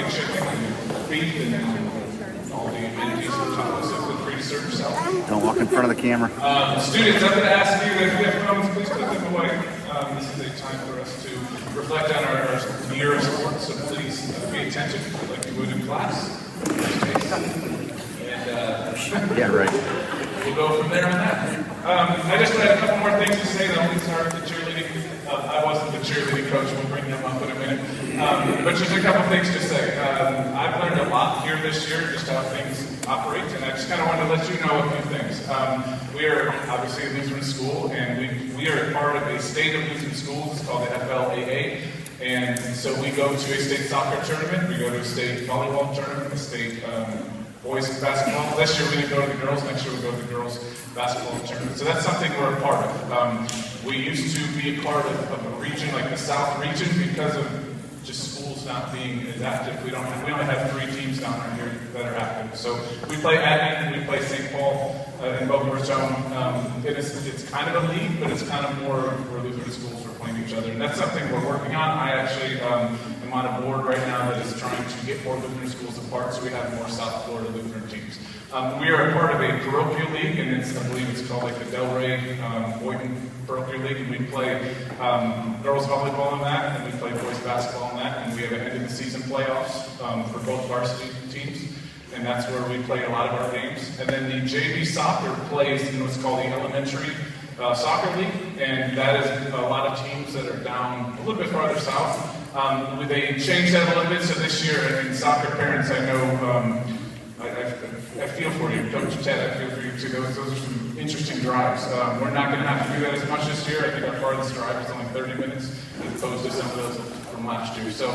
and chicken and beef and all the amenities on top of it, so feel free to serve yourself. Don't walk in front of the camera. Students, I'm going to ask you that if you have phones, please put them away. This is a time for us to reflect on our year of sports, so please be attentive like you would in class. And Yeah, right. we'll go from there on that. I just had a couple more things to say. That only started the cheerleading. I wasn't the cheerleading coach. We'll bring them up in a minute. But just a couple things to say. I've learned a lot here this year, just how things operate, and I just kind of wanted to let you know a few things. We are obviously a Lutheran school, and we are part of a state of Lutheran schools. It's called the FLAA. And so we go to a state soccer tournament, we go to a state volleyball tournament, a state boys basketball. This year we didn't go to the girls, next year we'll go to the girls basketball tournament. So that's something we're a part of. We used to be a part of a region like the South region because of just schools not being as active. We only have 3 teams down here that are active. So we play Advent and we play St. Paul in Boca Raton. It's kind of a league, but it's kind of more where Lutheran schools are playing each other. And that's something we're working on. I actually am on a board right now that is trying to get more Lutheran schools apart so we have more South Florida Lutheran teams. We are a part of a parochial league, and I believe it's called like the Delray Boynton Parochial League, and we play girls volleyball in that, and we play boys basketball in that, and we have an end of the season playoffs for both varsity teams, and that's where we play a lot of our games. And then the JV soccer plays in what's called the elementary soccer league, and that is a lot of teams that are down a little bit farther south. They changed that a little bit, so this year, and soccer parents, I know, I feel for you, Coach Ted, I feel for you too. Those are some interesting drives. We're not going to have to do that as much this year. I think our farthest drive is only 30 minutes as opposed to some of those from last year. So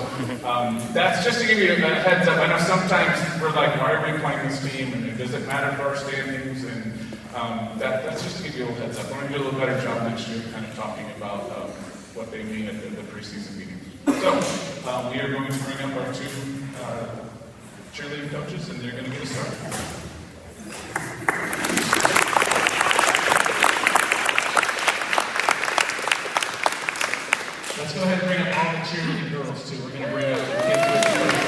that's just to give you a heads up. I know sometimes we're like, why are we playing this team? And does it matter for our standings? And that's just to give you a little heads up. We're going to do a little better job next year kind of talking about what they mean at the preseason meetings. So we are going to bring up our 2 cheerleading coaches, and they're going to get us started. Let's go ahead and bring up all the cheerleading girls, too. We're going to bring up the kids with us.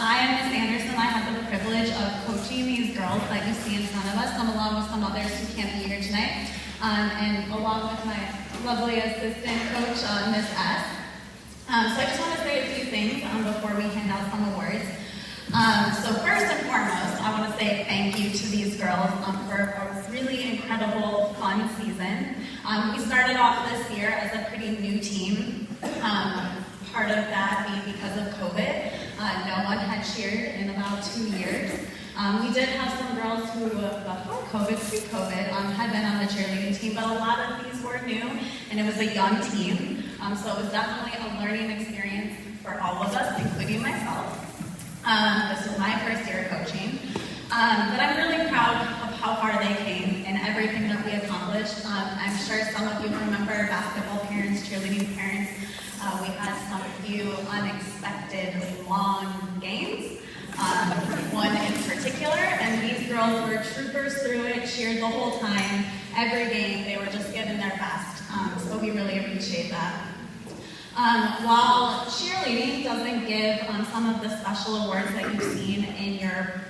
I am Miss Anderson. I have the privilege of coaching these girls that you see in front of us, along with some others who can't be here tonight, and along with my lovely assistant coach, Miss S. So I just want to say a few things before we hand out some awards. So first and foremost, I want to say thank you to these girls for a really incredible, fun season. We started off this year as a pretty new team. Part of that being because of COVID. No one had cheered in about 2 years. We did have some girls who, before COVID, pre-COVID, had been on the cheerleading team, but a lot of these were new, and it was a young team. So it was definitely a learning experience for all of us, including myself. This was my first year coaching. But I'm really proud of how far they came and everything that we accomplished. I'm sure some of you remember basketball parents, cheerleading parents. We had some few unexpectedly long games, one in particular, and these girls were troopers through it, cheered the whole time. Every game, they were just giving their best, so we really appreciate that. While cheerleading doesn't give some of the special awards that you've seen in your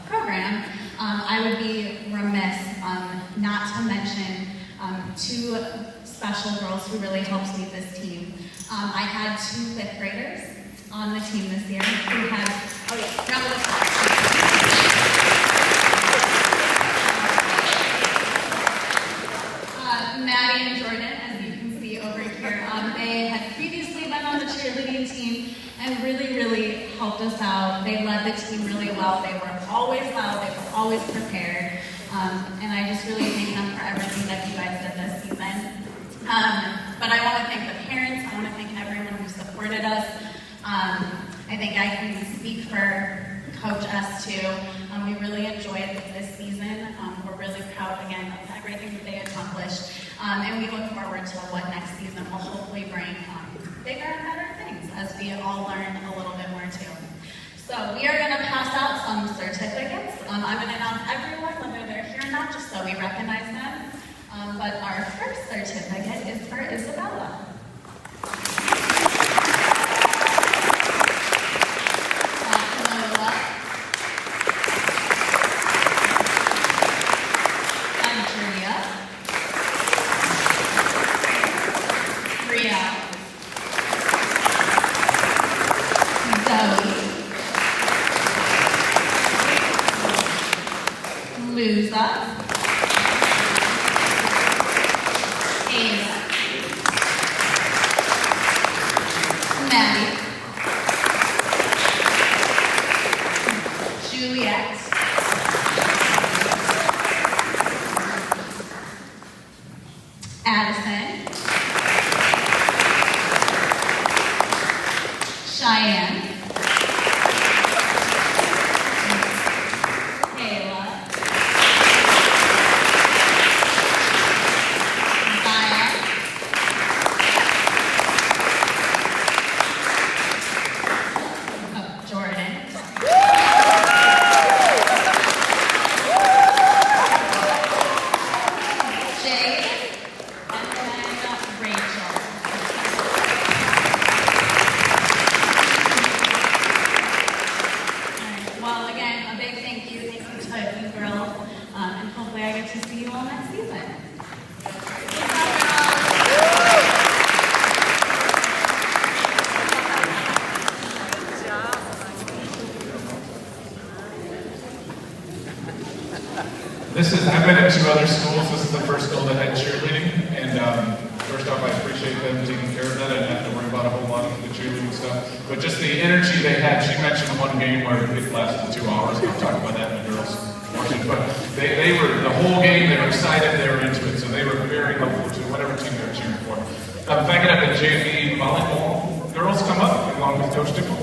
program, I would be remiss not to mention 2 special girls who really helped lead this team. I had 2 5th graders on the team this year who had, round of applause. Maddie and Jordan, as you can see over here, they had previously been on the cheerleading team and really, really helped us out. They led the team really well. They were always loud, they were always prepared, and I just really thank them for everything that you guys did this season. But I want to thank the parents, I want to thank everyone who supported us. I think I can speak for Coach S too. We really enjoyed this season. We're really proud again of everything that they accomplished. And we look forward to what next season will hopefully bring bigger and better things as we all learn a little bit more too. So we are going to pass out some certificates. I'm going to announce everyone, whether they're here or not, just so we recognize them. But our first certificate is for Isabella. Lola. Andrea. Ria. Zoe. Luza. Ava. Maddie. Juliet. Addison. Cheyenne. Kayla. Zion. Oh, Jordan. Jade. And then Rachel. Alright, well, again, a big thank you to you girls, and hopefully I get to see you all next season. I've been at 2 other schools. This is the first school that had cheerleading, and first off, I appreciate them taking care of that. I didn't have to worry about a whole lot of the cheerleading stuff, but just the energy they had. She mentioned one game where it lasted 2 hours. We'll talk about that in the girls' portion, but they were the whole game. They were excited. They were into it, so they were very helpful to whatever team they were cheering for. If I could have the JV volleyball girls come up along with Coach Dipple.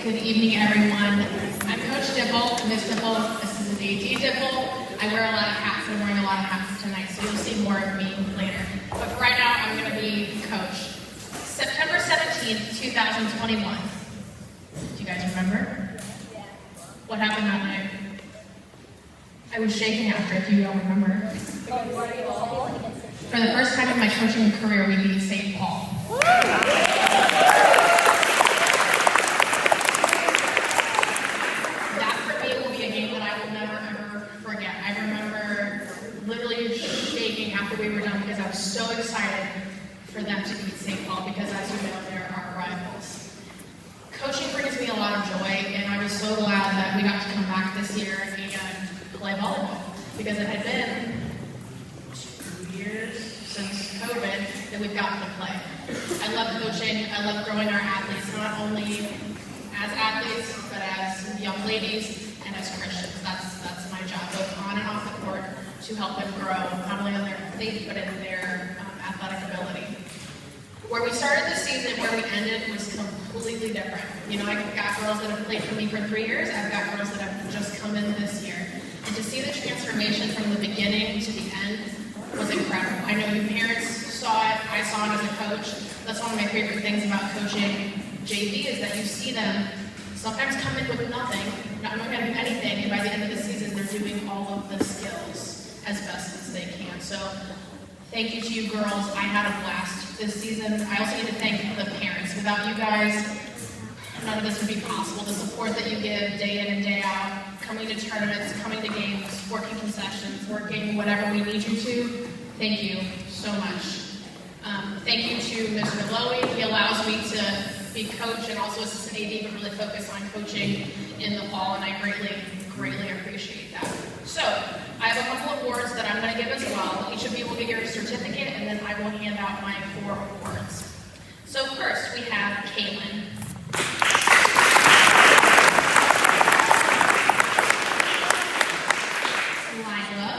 Good evening, everyone. I'm Coach Dipple, Miss Dipple, Assistant AD Dipple. I wear a lot of hats. I'm wearing a lot of hats tonight, so you'll see more of me later. But for right now, I'm going to be Coach. September 17th, 2021. Do you guys remember? What happened that night? I was shaking after, if you don't remember. For the first time in my coaching career, we beat St. Paul. We were done because I was so excited for them to beat St. Paul because, as you know, they're our rivals. Coaching brings me a lot of joy, and I was so glad that we got to come back this year and play volleyball because it had been 2 years since COVID that we've gotten to play. I love coaching. I love growing our athletes, not only as athletes, but as young ladies and as Christians. That's my job, both on and off the court, to help them grow, not only on their faith, but in their athletic ability. Where we started the season, where we ended, was completely different. You know, I've got girls that have played for me for 3 years. I've got girls that have just come in this year. And to see the transformation from the beginning to the end was incredible. I know you parents saw it. I saw it as a coach. That's one of my favorite things about coaching JV is that you see them sometimes come in with nothing, not knowing how to do anything, and by the end of the season, they're doing all of the skills as best as they can. So thank you to you girls. I had a blast this season. I also need to thank the parents. Without you guys, none of this would be possible. The support that you give day in and day out, coming to tournaments, coming to games, working concessions, working whatever we need you to. Thank you so much. Thank you to Mr. Lowy. He allows me to be coach and also assistant AD, but really focus on coaching in the fall, and I greatly appreciate that. So, I have a couple of awards that I'm going to give as well. Each of you will get your certificate, and then I will hand out my 4 awards. So first, we have Caitlin. Lila.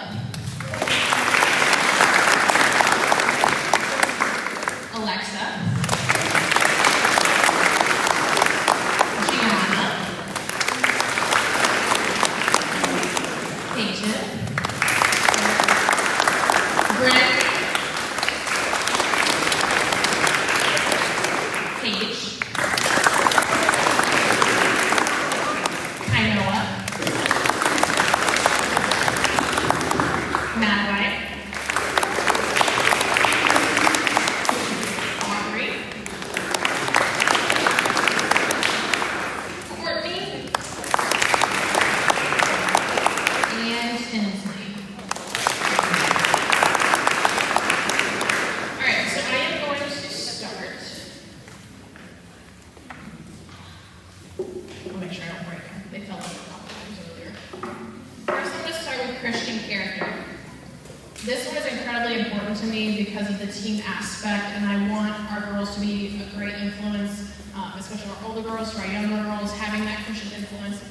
This one is incredibly important to me because of the team aspect, and I want our girls to be a great influence, especially our older girls, to our younger girls, having that Christian influence,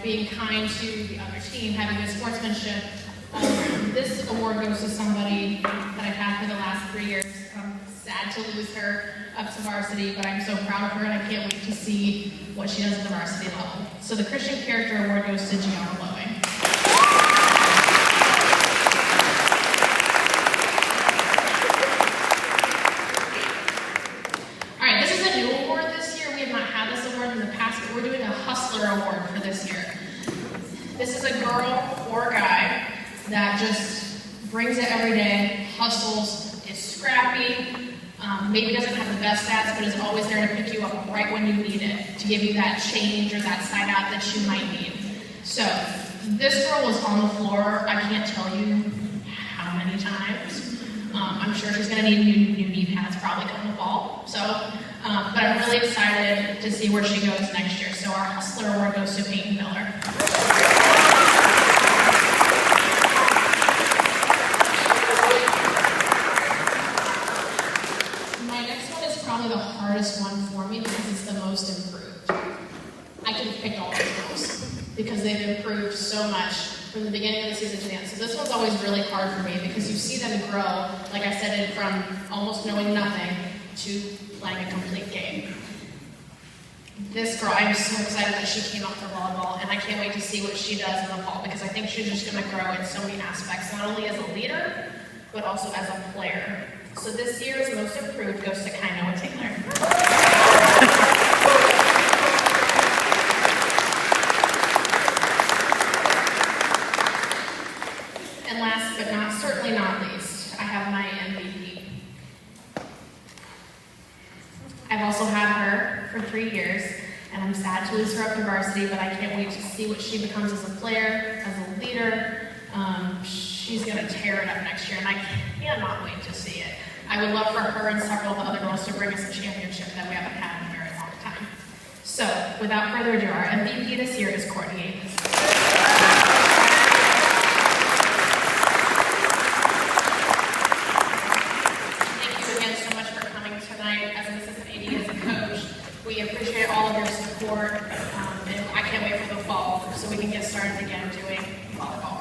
being kind to the other team, having good sportsmanship. This award goes to somebody that I've had for the last 3 years. I'm sad to lose her up to varsity, but I'm so proud of her, and I can't wait to see what she does at the varsity level. So the Christian Character Award goes to Gianna Blowing. All right, this is a new award this year. We have not had this award in the past, but we're doing a Hustler Award for this year. This is a girl or a guy that just brings it every day, hustles, is scrappy, maybe doesn't have the best stats, but is always there to pick you up right when you need it, to give you that change or that side out that you might need. So, this girl was on the floor, I can't tell you how many times. I'm sure she's going to need new knee pads probably come the fall. So, but I'm really excited to see where she goes next year. So our Hustler Award goes to Peyton Miller. The hardest one for me because it's the most improved. I could have picked all those girls because they've improved so much from the beginning of the season to the end. So this one's always really hard for me because you see them grow, like I said, from almost knowing nothing to playing a complete game. This girl, I'm so excited that she came up for volleyball, and I can't wait to see what she does in the fall because I think she's just going to grow in so many aspects, not only as a leader, but also as a player. So this year's most improved goes to Kainoa Taylor. And last but certainly not least, I have my MVP. I've also had her for 3 years, and I'm sad to lose her up to varsity, but I can't wait to see what she becomes as a player, as a leader. She's going to tear it up next year, and I cannot wait to see it. I would love for her and several of the other girls to bring us a championship that we haven't had in a very long time. So, without further ado, our MVP this year is Courtney Avis. Thank you again so much for coming tonight. As an assistant AD, as a coach, we appreciate all of your support, and I can't wait for the fall so we can get started again doing volleyball.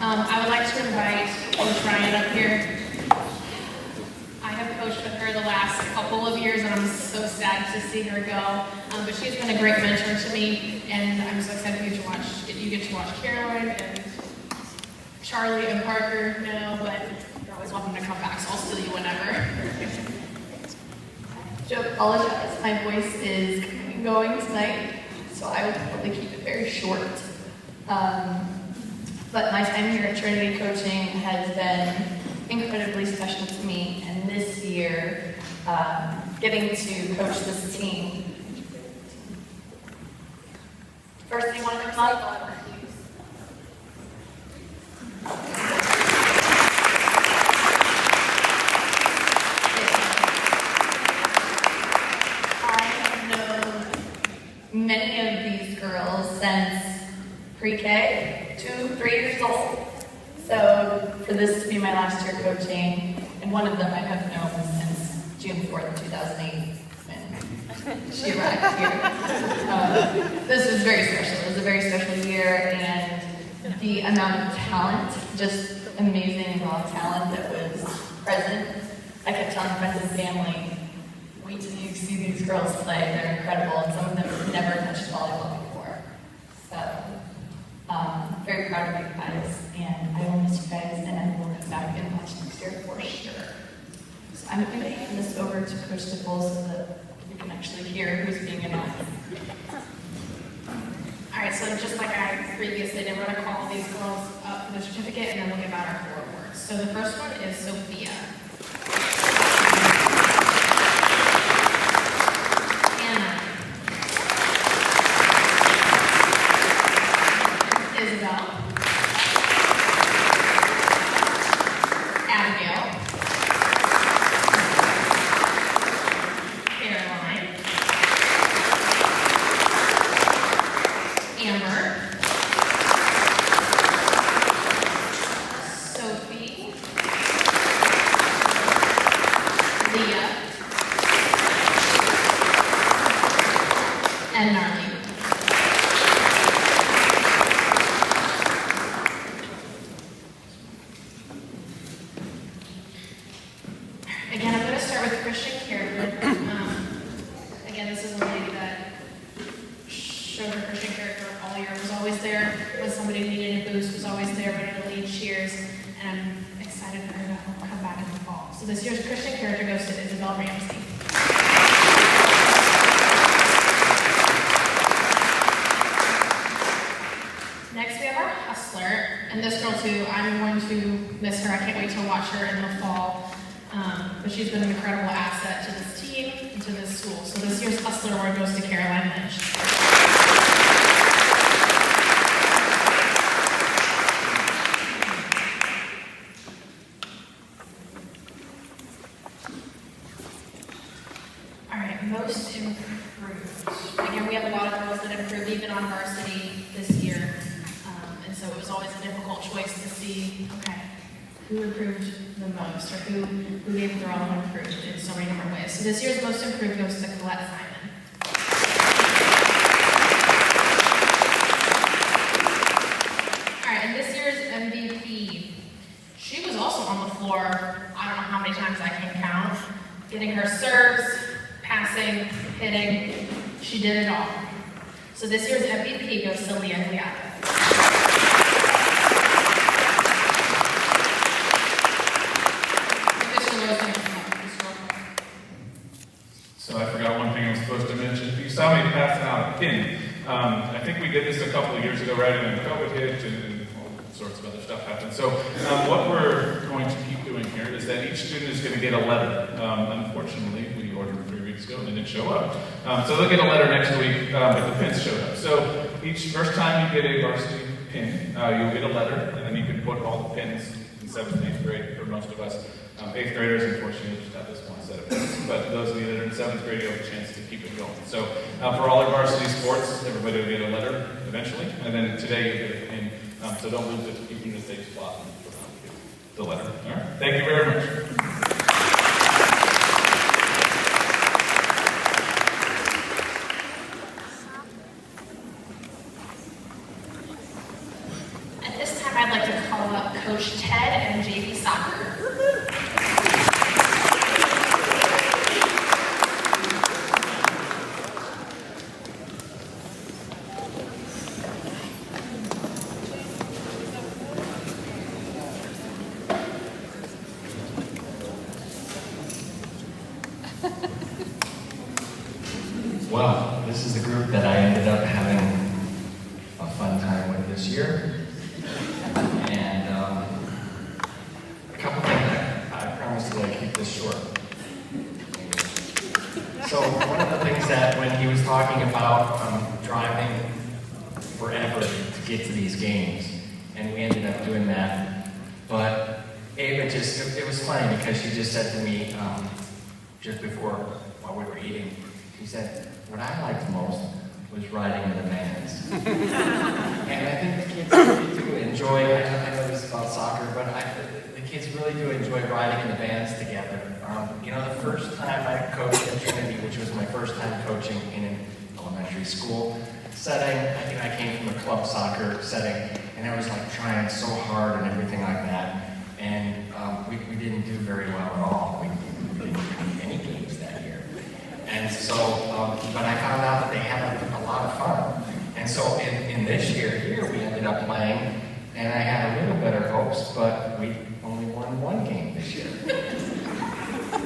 I would like to invite Coach Ryan up here. I have coached with her the last couple of years, and I'm so sad to see her go. But she's been a great mentor to me, and I'm so excited you get to watch Caroline and Charlie and Parker now, but you're always welcome to come back, so I'll steal you whenever. I apologize, my voice is coming and going tonight, so I will probably keep it very short. But my time here at Trinity coaching has been incredibly special to me, and this year, getting to coach this team. First, do you want to come up? I have known many of these girls since pre-K. 2-3 years old. So for this to be my last year coaching, and one of them I have known since June 4th, 2008, when she arrived here. This was very special. It was a very special year, and the amount of talent, just amazing raw talent that was present. I kept telling friends and family, wait till you see these girls play. They're incredible, and some of them have never touched volleyball before. So. Very proud of you guys, and I will miss you guys, and I will come back and watch next year for sure. So I'm going to hand this over to Coach DePaul so that you can actually hear who's being announced. All right, so just like I previously did, we're going to call these girls up for the certificate, and then we'll give out our 4 awards. So the first one is Sophia. Anna. Isabel, Abigail, So this year's Christian character goes to Isabel Ramsey. Next we have our hustler, and this girl too, I'm going to miss her. I can't wait to watch her in the fall. But she's been an incredible asset to this team and to this school. So this year's hustler award goes to Caroline Lynch. All right, most improved. Again, we have a lot of girls that improved even on varsity this year. And so it was always a difficult choice to see, okay, who improved the most, or who gave their all and improved in so many different ways. So this year's most improved goes to Colette Simon. All right, and this year's MVP, she was also on the floor, I don't know how many times I can count, getting her serves, passing, hitting, she did it all. So this year's MVP goes to Leah Gliata. So I forgot one thing I was supposed to mention. You saw me passing out a pin. I think we did this a couple of years ago, right? And then COVID hit and all sorts of other stuff happened. So what we're going to keep doing here is that each student is going to get a letter. Unfortunately, we ordered 3 weeks ago and it didn't show up. So they'll get a letter next week, but the pins showed up. So first time you get a varsity pin, you'll get a letter, and then you can put all the pins in 7th and 8th grade for most of us. 8th graders, unfortunately, just have this one set of pins. But those of you that are in 7th grade, you have a chance to keep it going. So for all our varsity sports, everybody will get a letter eventually, and then today you'll get a pin. So don't lose it, keep it in the safe spot and get the letter. All right? Thank you very much. At this time, I'd like to call up Coach Ted and JV Soccer. Well, this is the group that I ended up having a fun time with this year. And a couple things, I promise to keep this short. So one of the things that when he was talking about driving forever to get to these games, and we ended up doing that, but Ava it was funny because she just said to me just before, while we were eating, she said, what I liked most was riding in the vans. And I think the kids really do enjoy, I know this is about soccer, but the kids really do enjoy riding in the vans together. The first time I coached at Trinity, which was my first time coaching in an elementary school setting, I came from a club soccer setting, and I was trying so hard and everything like that, and we didn't do very well at all. We didn't win any games that year. And so, but I found out that they had a lot of fun. And so in this year here, we ended up playing, and I had a little better hopes, but we only won 1 game this year.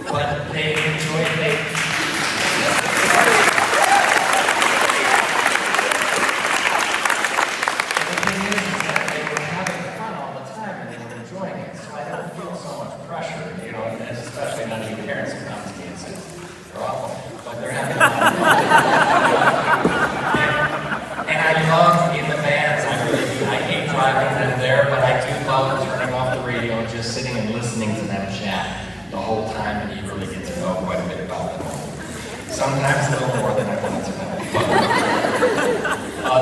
But they enjoyed it. The thing is that they were having fun all the time, and they were enjoying it. So I don't feel so much pressure, and especially none of you parents who come to me and say, they're awful. But they're having fun. And I love in the vans, I really do. I hate driving them there, but I do love turning off the radio and just sitting and listening to them chat the whole time, and you really get to know quite a bit about them. Sometimes a little more than I wanted to know.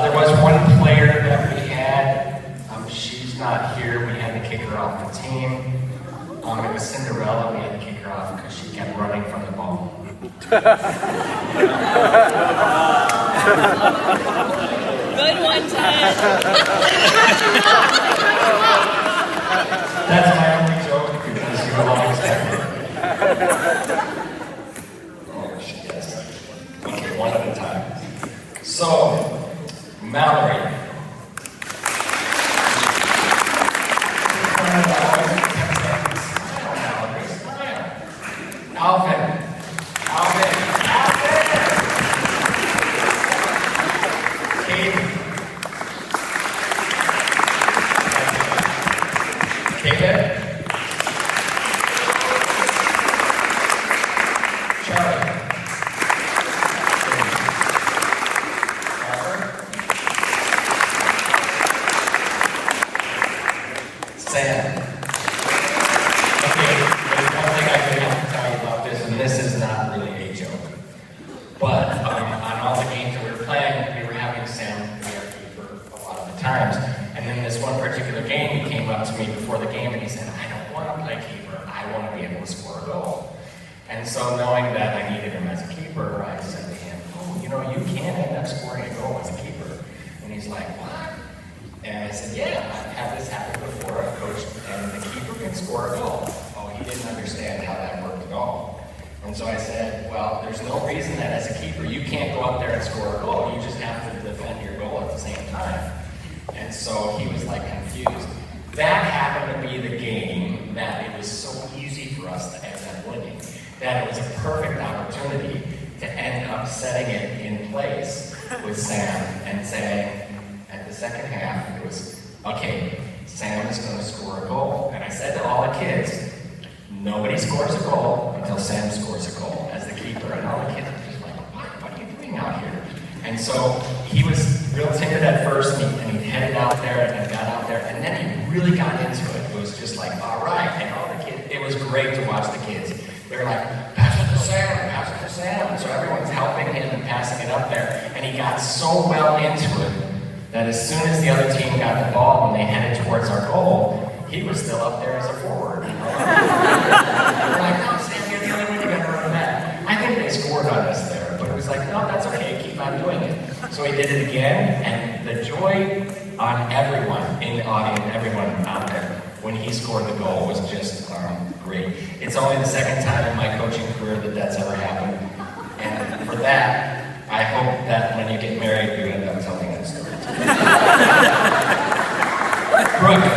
There was one player that we had, she's not here, we had to kick her off the team. It was Cinderella, we had to kick her off because she kept running from the ball. Good one, Ted. That's my only joke because you all expect it. Oh, she gets okay, one at a time. So, Mallory. Alvin. Caden. Caleb. Charlie. Harper. Sam. Okay, there's one thing I do have to tell you about this, and this is not really a joke. But on all the games that we were playing, we were having Sam be our keeper a lot of the times. And then this one particular game, he came up to me before the game and he said, I don't want to play keeper, I want to be able to score a goal. And so knowing that I needed him as a keeper, I said to him, oh, you know, you can end up scoring a goal as a keeper. And he's like, what? And I said, yeah, I've had this happen before. I've coached, and the keeper can score a goal. Oh, he didn't understand how that worked at all. And so I said, well, there's no reason that as a keeper you can't go up there and score a goal. You just have to defend your goal at the same time. And so he was like confused. That happened to be the game that it was so easy for us to end up winning, that it was a perfect opportunity to end up setting it in place with Sam and saying, at the second half, it was, okay, Sam is going to score a goal. And I said to all the kids, nobody scores a goal until Sam scores a goal as the keeper. And all the kids were just like, what are you doing out here? And so he was real timid at first, and he headed out there and got out there, and then he really got into it. It was just like, all right. And all the kids, it was great to watch the kids. They were like, pass it to Sam, pass it to Sam. And so everyone's helping him and passing it up there. And he got so well into it that as soon as the other team got the ball and they headed towards our goal, he was still up there as a forward. You know? We're like, no, Sam, you're the only one, you gotta run that. I think they scored on us there, but it was like, no, that's okay, keep on doing it. So he did it again, and the joy on everyone in the audience, everyone out there, when he scored the goal was just great. It's only the second time in my coaching career that that's ever happened. And for that, I hope that when you get married, you end up telling that story. Brooke.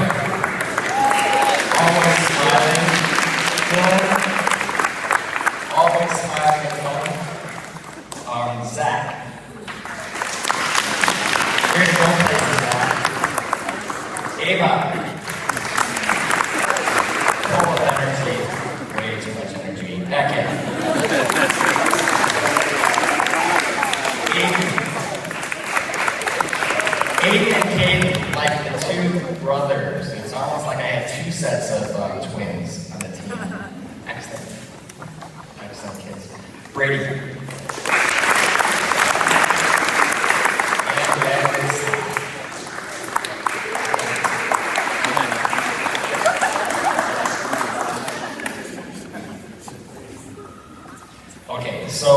Always smiling. Dylan. Always smiling and fun. Zach. Here's both places, Zach. Ava. Full of energy. Way too much energy. Beckett. Aiden and Katie, like the two brothers. It's almost like I had two sets of twins on the team. Excellent. Excellent kids. Brady. And Evans. Okay, so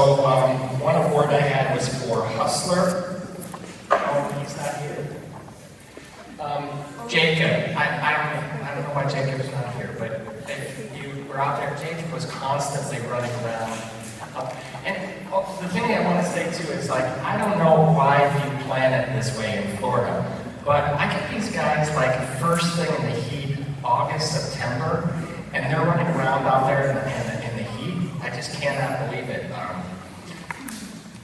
one award I had was for Hustler. Oh, he's not here. Jacob. I don't know why Jacob's not here, but if you were out there, Jacob was constantly running around. And the thing I want to say too is, like, I don't know why you plan it this way in Florida, but I get these guys like first thing in the heat, August, September, and they're running around out there in the heat. I just cannot believe it.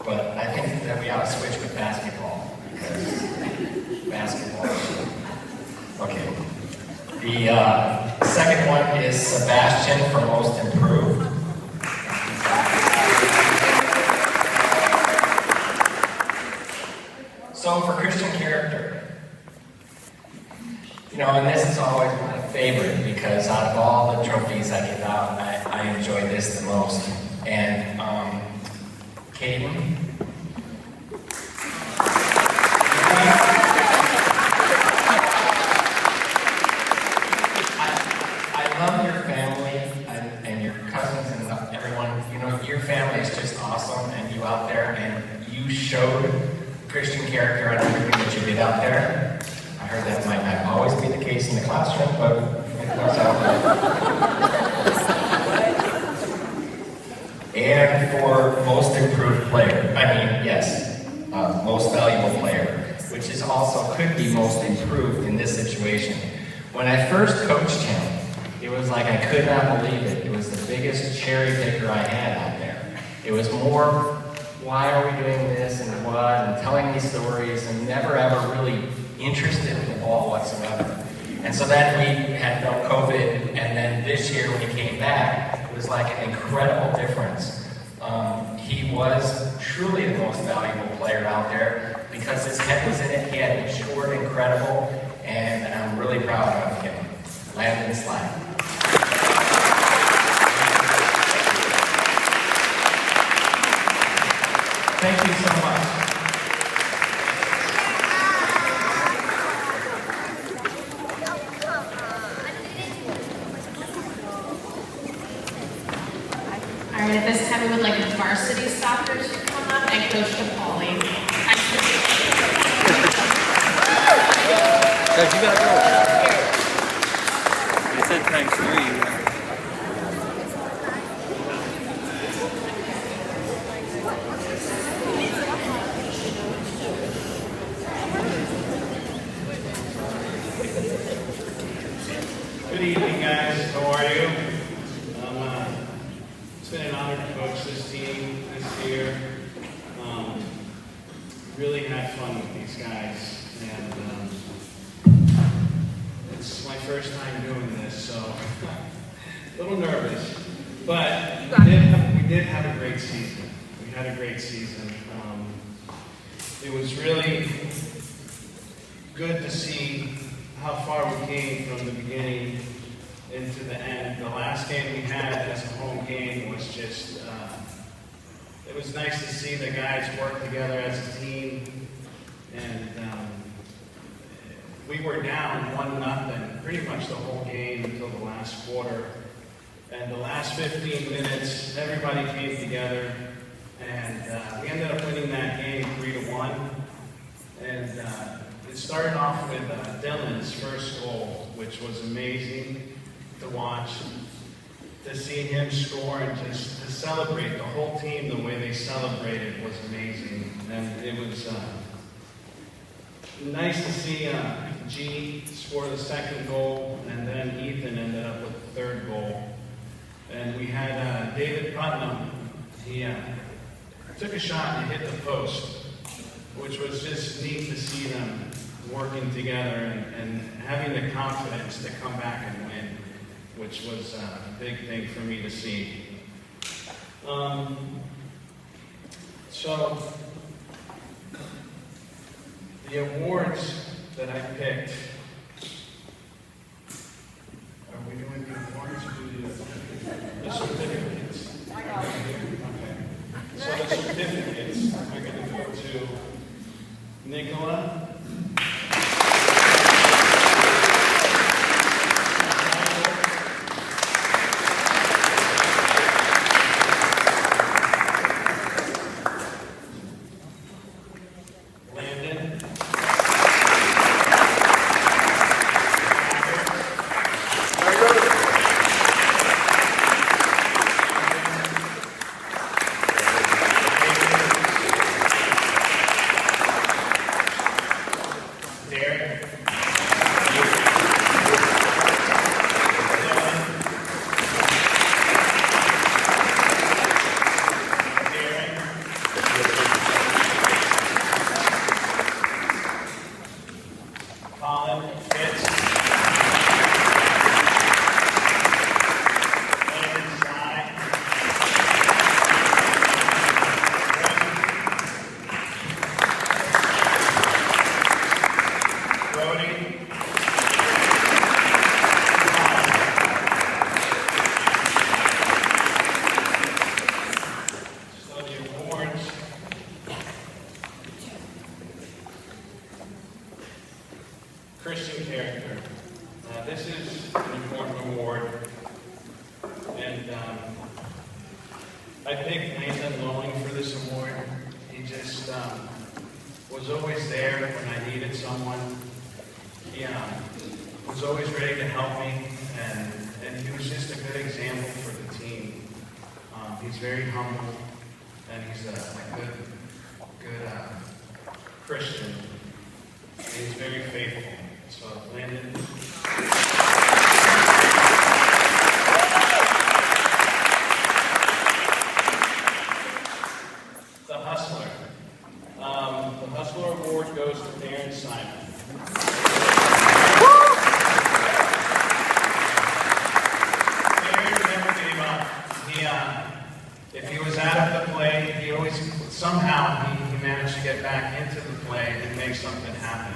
But I think that we ought to switch with basketball, because basketball. Okay. The second one is Sebastian for most improved. So for Christian character, you know, and this is always my favorite because out of all the trophies I give out, I enjoy this the most. And Caden. I love your family and your cousins and everyone. You know, your family is just awesome, and you out there, and you showed Christian character on everything that you did out there. I heard that might not always be the case in the classroom, but it was out there. And for most improved player, most valuable player, which is also could be most improved in this situation. When I first coached him, It was like I could not believe it. It was the biggest cherry picker I had out there. It was more, why are we doing this and what, and telling these stories, and never ever really interested in the ball whatsoever. And so then we had no COVID, and then this year when he came back, it was like an incredible difference. He was truly the most valuable player out there because his head was in it. He had matured incredible, and I'm really proud of him. Landon Slide. Thank you so much. All right, at this time, we would like varsity soccer to come up and Coach DePauli. Coach, you gotta go. You said times 3. Good evening, guys. How are you? It's been an honor to coach this team this year. Really had fun with these guys, and it's my first time doing this, so a little nervous. But we did have a great season. We had a great season. It was really good to see how far we came from the beginning into the end. The last game we had as a home game was just, it was nice to see the guys work together as a team. And we were down 1-0 pretty much the whole game until the last quarter. And the last 15 minutes, everybody came together. And we ended up winning that game 3-1. And it started off with Dylan's first goal, which was amazing to watch, to see him score and just to celebrate the whole team. The way they celebrated was amazing, and it was nice to see G score the second goal, and then Ethan ended up with the third goal. And we had David Putnam. He took a shot and hit the post, which was just neat to see them working together and having the confidence to come back and win, which was a big thing for me to see. So the awards that I picked, are we doing the awards or do the certificates? Okay. So the certificates are going to go to Nicola. Christian character. This is an important award, and I picked Nathan Lowing for this award. He just was always there when I needed someone. He was always ready to help me, and he was just a good example for the team. He's very humble, and he's a good Christian, and he's very faithful. So, Landon. If he was out of the play, he always, somehow, he managed to get back into the play and make something happen.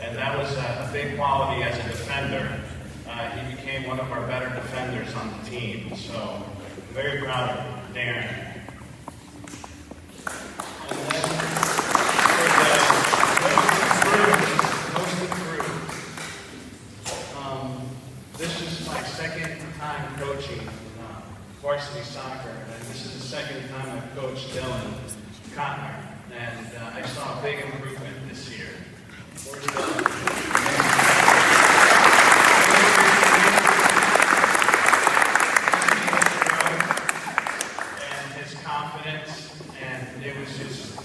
And that was a big quality as a defender. He became one of our better defenders on the team. So, I'm very proud of Darren. And then, for the most improved, this is my second time coaching varsity soccer, and this is the second time I've coached Dylan Cotner, and I saw a big improvement this year. Where's Dylan? And his confidence, and it was just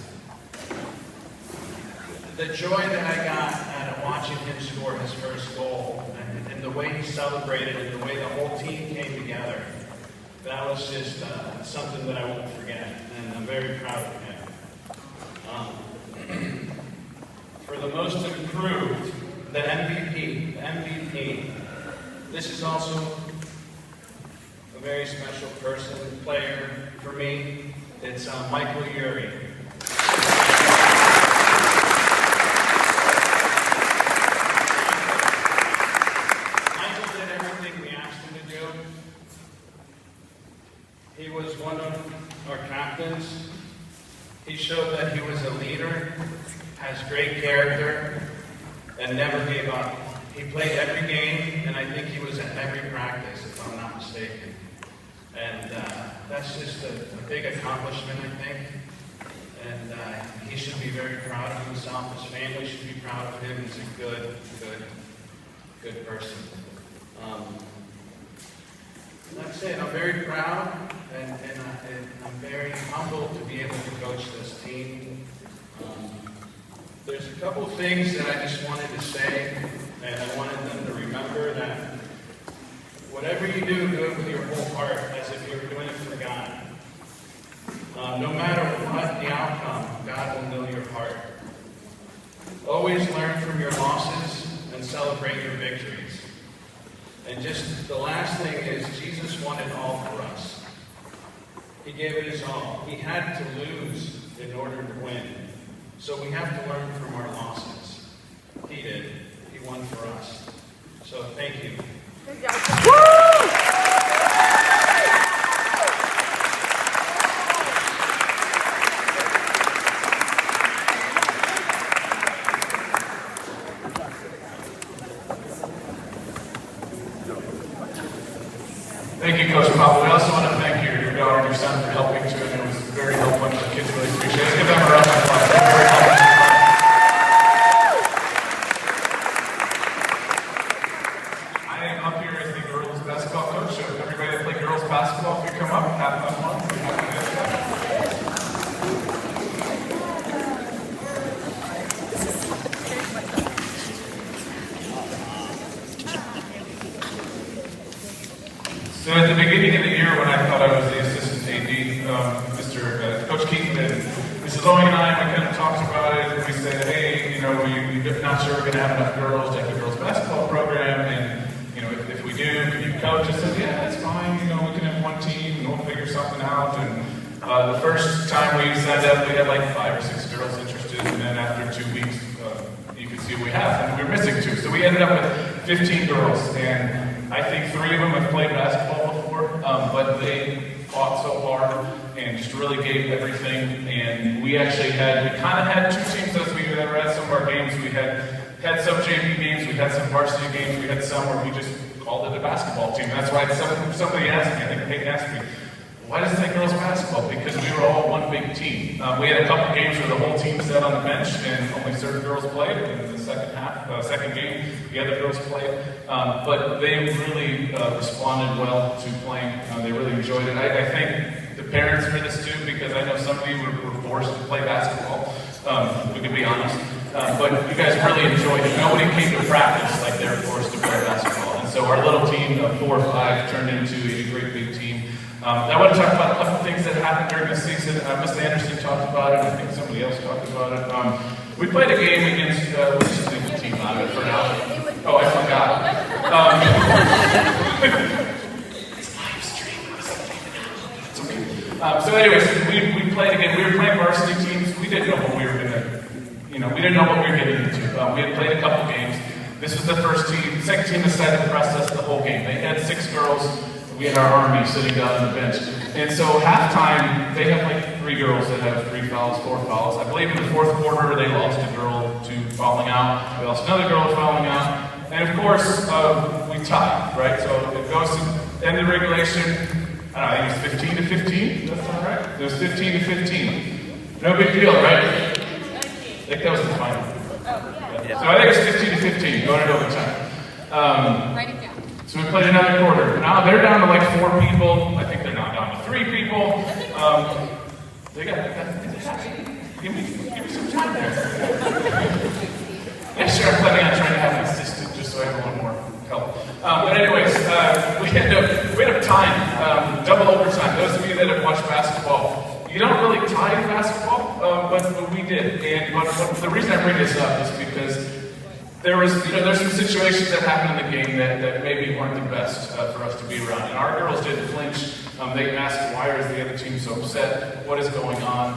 the joy that I got out of watching him score his first goal, and the way he celebrated, and the way the whole team came together. That was just something that I won't forget, and I'm very proud of him. For the most improved, the MVP, this is also a very special person, player for me. It's Michael Urey. Michael did everything we asked him to do. He was one of our captains. He showed that he was a leader, has great character, and never gave up. He played every game, and I think he was at every practice, if I'm not mistaken. And that's just a big accomplishment, I think. And he should be very proud of himself. His family should be proud of him. He's a good person. That's it. I'm very proud, and I'm very humbled to be able to coach this team. There's a couple things that I just wanted to say, and I wanted them to remember that whatever you do it with your whole heart, as if you were doing it for God. No matter what the outcome, God will know your heart. Always learn from your losses and celebrate your victories. And just the last thing is, Jesus wanted all for us. He gave it his all. He had to lose in order to win. So we have to learn from our losses. He did. He won for us. So thank you. Thank you, Coach Papa. We also want to thank your daughter and your son for helping too. And it was very helpful, and the kids really appreciate it. Let's give them a round of applause. They were very helpful. I am up here as the girls basketball coach. So everybody that play girls basketball, if you come up, have fun. We're happy to have you. So at the beginning of the year, when I thought I was the assistant AD, Coach Keith and Mrs. Owen and I, we kind of talked about it, and we said, hey, we're not sure we're going to have enough girls to have a girls basketball program, and, if we do, can you coach? I said, yeah, that's fine, we can have one team, and we'll figure something out, and the first time we signed up, we had like 5 or 6 girls interested, and then after 2 weeks, you could see what we have, and we were missing 2, so we ended up with 15 girls, and I think 3 of them have played basketball before, but they fought so hard and just really gave everything. And we actually kind of had 2 teams as we were at some of our games. We had some JV games, we had some varsity games, we had some where we just called it a basketball team. That's why somebody asked me, I think Peyton asked me, why does it say girls basketball? Because we were all one big team. We had a couple games where the whole team sat on the bench and only certain girls played. And in the second game, the other girls played. But they really responded well to playing. They really enjoyed it. I thank the parents for this too, because I know some of you were forced to play basketball. We can be honest. But you guys really enjoyed it. Nobody came to practice like they were forced to play basketball. And so our little team of 4 or 5 turned into a great big team. I want to talk about a couple things that happened during the season. Miss Anderson talked about it. I think somebody else talked about it. We played a game against, we'll just leave the team out of it for now. Oh, I forgot. It's live stream. It's okay. So anyways, we played again. We were playing varsity teams. We didn't know what we were gonna, we didn't know what we were getting into. We had played a couple games. This was the first team. The second team decided to press us the whole game. They had 6 girls. We had our army sitting down on the bench. And so halftime, they have like 3 girls that have 3 fouls, 4 fouls. I believe in the 4th quarter, they lost a girl to fouling out. They lost another girl to fouling out. And of course, we tied, right? So it goes to end of regulation. I don't know, I think it was 15 to 15. Does that sound right? It was 15 to 15. No big deal, right? I think that was the final. Yeah. So I think it's 15 to 15, going into overtime. Write it down. So we played another quarter. Now they're down to like 4 people. I think they're now down to 3 people. They got give me some time there. Yeah, sure. I'm planning on trying to have an assistant just so I have a little more help. But anyways, we end up tying, double overtime. Those of you that have watched basketball, you don't really tie in basketball, but we did. But the reason I bring this up is because there's some situations that happened in the game that maybe weren't the best for us to be around. And our girls didn't flinch. They asked, why is the other team so upset? What is going on?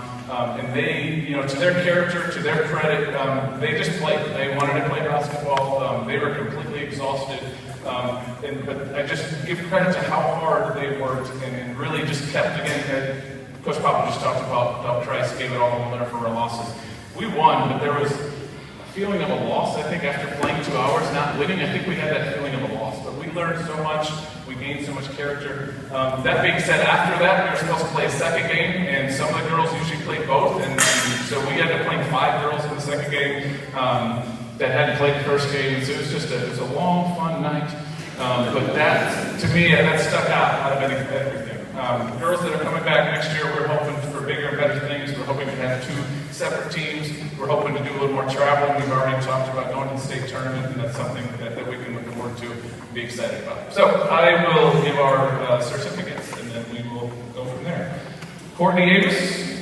And they, to their character, to their credit, they just played. They wanted to play basketball. They were completely exhausted. But I just give credit to how hard they worked and really just kept, again, Coach Papa just talked about Christ gave it all and learned from our losses. We won, but there was feeling of a loss, I think, after playing 2 hours, not winning. I think we had that feeling of a loss, but we learned so much, we gained so much character. That being said, after that, we were supposed to play a second game, and some of the girls usually played both, and so we ended up playing 5 girls in the second game that hadn't played the first game, and so it was a long, fun night. But that, to me, that stuck out of everything. Girls that are coming back next year, we're hoping for bigger and better things. We're hoping to have 2 separate teams. We're hoping to do a little more traveling. We've already talked about going to the state tournament, and that's something that we can look forward to and be excited about. So I will give our certificates, and then we will go from there. Courtney Avis.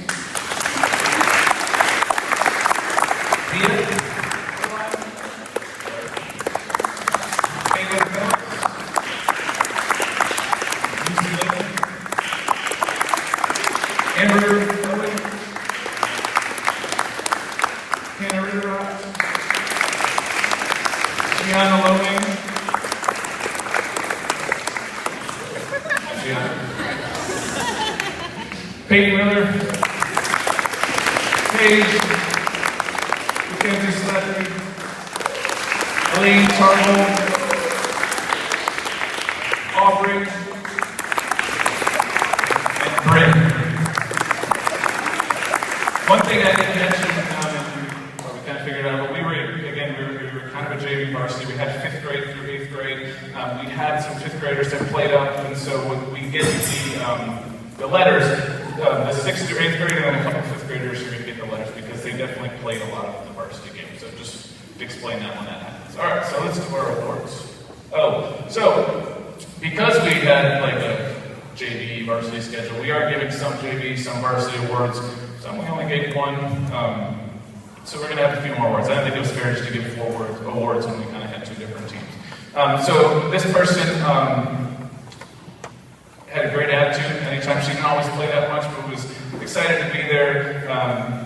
Thea. Peyton Miller, Paige, Mackenzie Slattery, Elaine Tarlow, Aubrey, and Bryn. One thing I didn't mention, we kind of figured out, but we were kind of a JV varsity. We had 5th grade through 8th grade. We had some 5th graders that played up, and so when we get the letters, the 6th through 8th grade, and then a couple 5th graders are going to get the letters because they definitely played a lot of the varsity games. So just to explain that when that happens. All right, so let's do our awards. So because we had like a JV varsity schedule, we are giving some JV, some varsity awards. Some we only gave 1. So we're going to have a few more awards. I don't think it was fair just to give 4 awards when we kind of had 2 different teams. So this person had a great attitude. Anytime she didn't always play that much, but was excited to be there.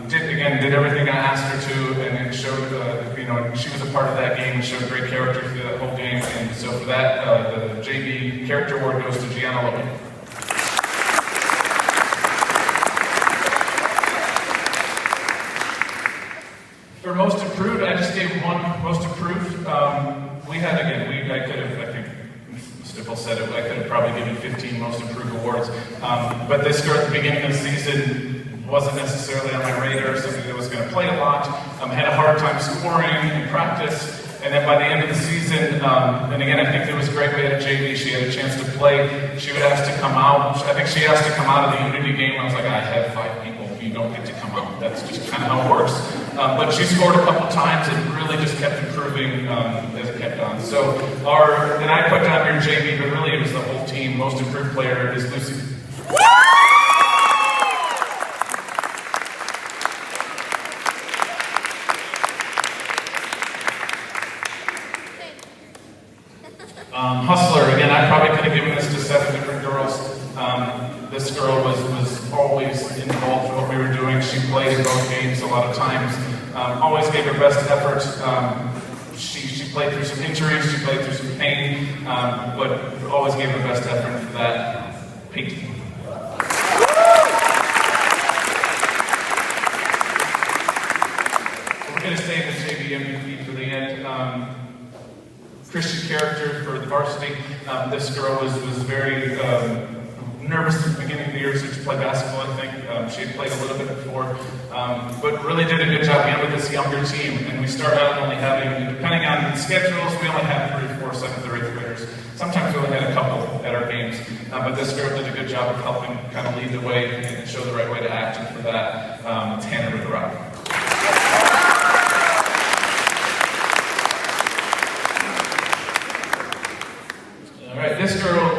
Did everything I asked her to, and showed, she was a part of that game and showed great character through that whole game. And so for that, the JV Character Award goes to Gianna Logan. For most improved, I just gave 1 most improved. We had, I could have, I think, Stifel said it, I could have probably given 15 most improved awards. But this girl at the beginning of the season wasn't necessarily on my radar, something that was going to play a lot, had a hard time scoring in practice. And then by the end of the season, and again, I think it was great we had a JV, she had a chance to play. She would ask to come out. I think she asked to come out of the Unity game. I was like, I have 5 people. You don't get to come out. That's just kind of how it works. But she scored a couple times and really just kept improving as it kept on. So and I put down here JV, but really it was the whole team. Most improved player is Lucy. Hustler, again, I probably could have given this to 7 different girls. This girl was always involved in what we were doing. She played in both games a lot of times. Always gave her best effort. She played through some injuries, she played through some pain, but always gave her best effort for that. Pete. We're going to save the JV MVP for the end. Christian character for the varsity. This girl was very nervous at the beginning of the year to play basketball, I think. She had played a little bit before, but really did a good job being with this younger team. And we started out only having, depending on the schedules, we only had 3 or 4 7th or 8th graders. Sometimes we only had a couple at our games. But this girl did a good job of helping kind of lead the way and show the right way to act. And for that, it's Hannah with the rock. All right, this girl,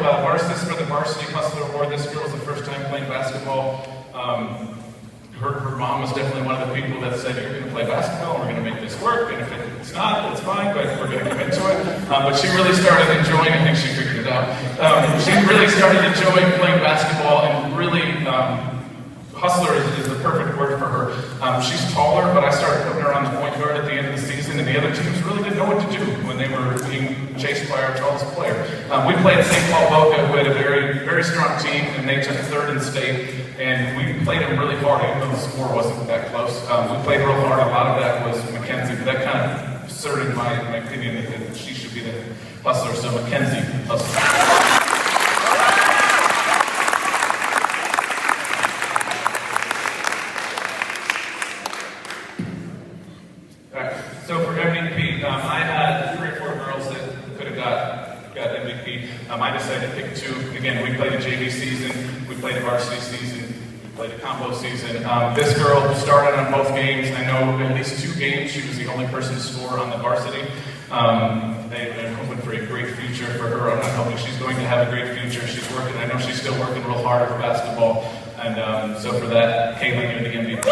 this for the Varsity Hustler Award. This girl was the first time playing basketball. Her mom was definitely one of the people that said, you're going to play basketball, and we're going to make this work, and if it's not, it's fine, but we're going to get into it. But she really started enjoying, I think she figured it out, she really started enjoying playing basketball, and really, hustler is the perfect word for her. She's taller, but I started putting her on the point guard at the end of the season, and the other teams really didn't know what to do when they were being chased by our tallest player. We played St. Paul Boca, who had a very, very strong team, and they took 3rd in state, and we played them really hard, even though the score wasn't that close. We played real hard. A lot of that was Mackenzie, but that kind of asserted my opinion that she should be the hustler, so Mackenzie, hustler. So for MVP, I had 3 or 4 girls that could have got MVP. I decided to pick 2. Again, we played a JV season, we played a varsity season, we played a combo season. This girl started on both games. I know at least 2 games she was the only person to score on the varsity. I'm hoping for a great future for her. I'm hoping she's going to have a great future. She's working. I know she's still working real hard for basketball. And so for that, Caitlin, you're the MVP.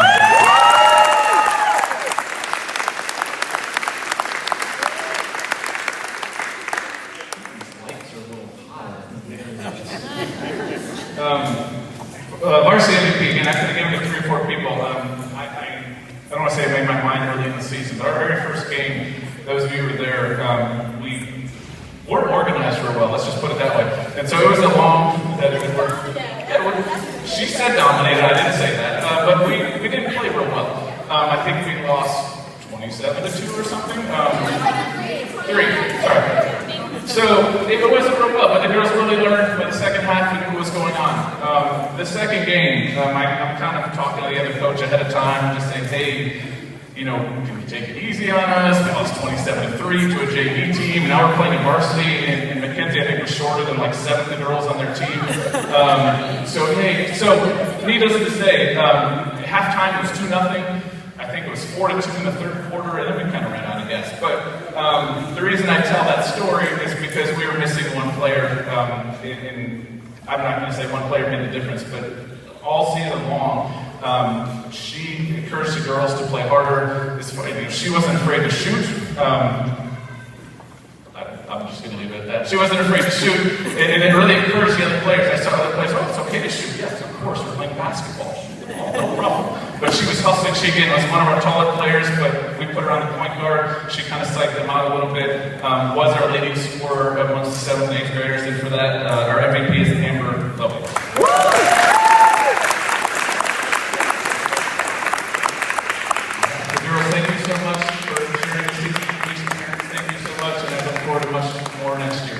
Varsity MVP, again, after the game with 3 or 4 people, I don't want to say I made my mind early in the season, but our very first game, those of you who were there, we weren't organized real well, let's just put it that way. And so it was a long, she said dominated, I didn't say that, but we didn't play real well. I think we lost 27-2 or something. 3, sorry. So it wasn't real well, but the girls really learned by the second half and knew what was going on. The second game, I'm kind of talking to the other coach ahead of time, just saying, hey, you know, can you take it easy on us? We lost 27-3 to a JV team. Now we're playing a varsity, and Mackenzie, I think, was shorter than like 7 of the girls on their team. So needless to say, halftime was 2-0. I think it was 4-2 in the 3rd quarter, and then we kind of ran out of gas. But the reason I tell that story is because we were missing one player. I'm not going to say one player made the difference, but all season long, she encouraged the girls to play harder. She wasn't afraid to shoot. I'm just going to leave it at that. She wasn't afraid to shoot, and it really encouraged the other players. I saw other players, oh, it's okay to shoot. Yes, of course, we're playing basketball. No problem. But she was hustling. She again was one of our taller players, but we put her on the point guard. She kind of psyched them out a little bit. Was our leading scorer amongst the 7th and 8th graders, and for that, our MVP is Amber Lovell. Girls, thank you so much for sharing this season. Thank you so much, and I look forward to much more next year.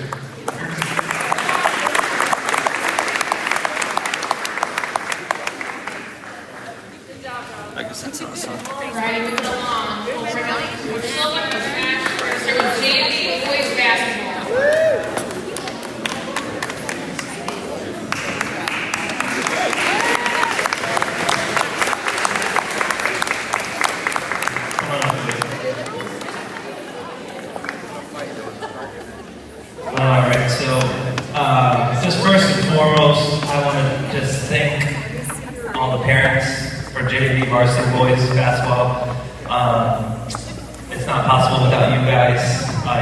Right, moving along. We'll bring up Coach Silver, Coach Ash, for JV boys basketball. Alright, so just first and foremost, I want to just thank all the parents for JV varsity boys basketball. It's not possible without you guys,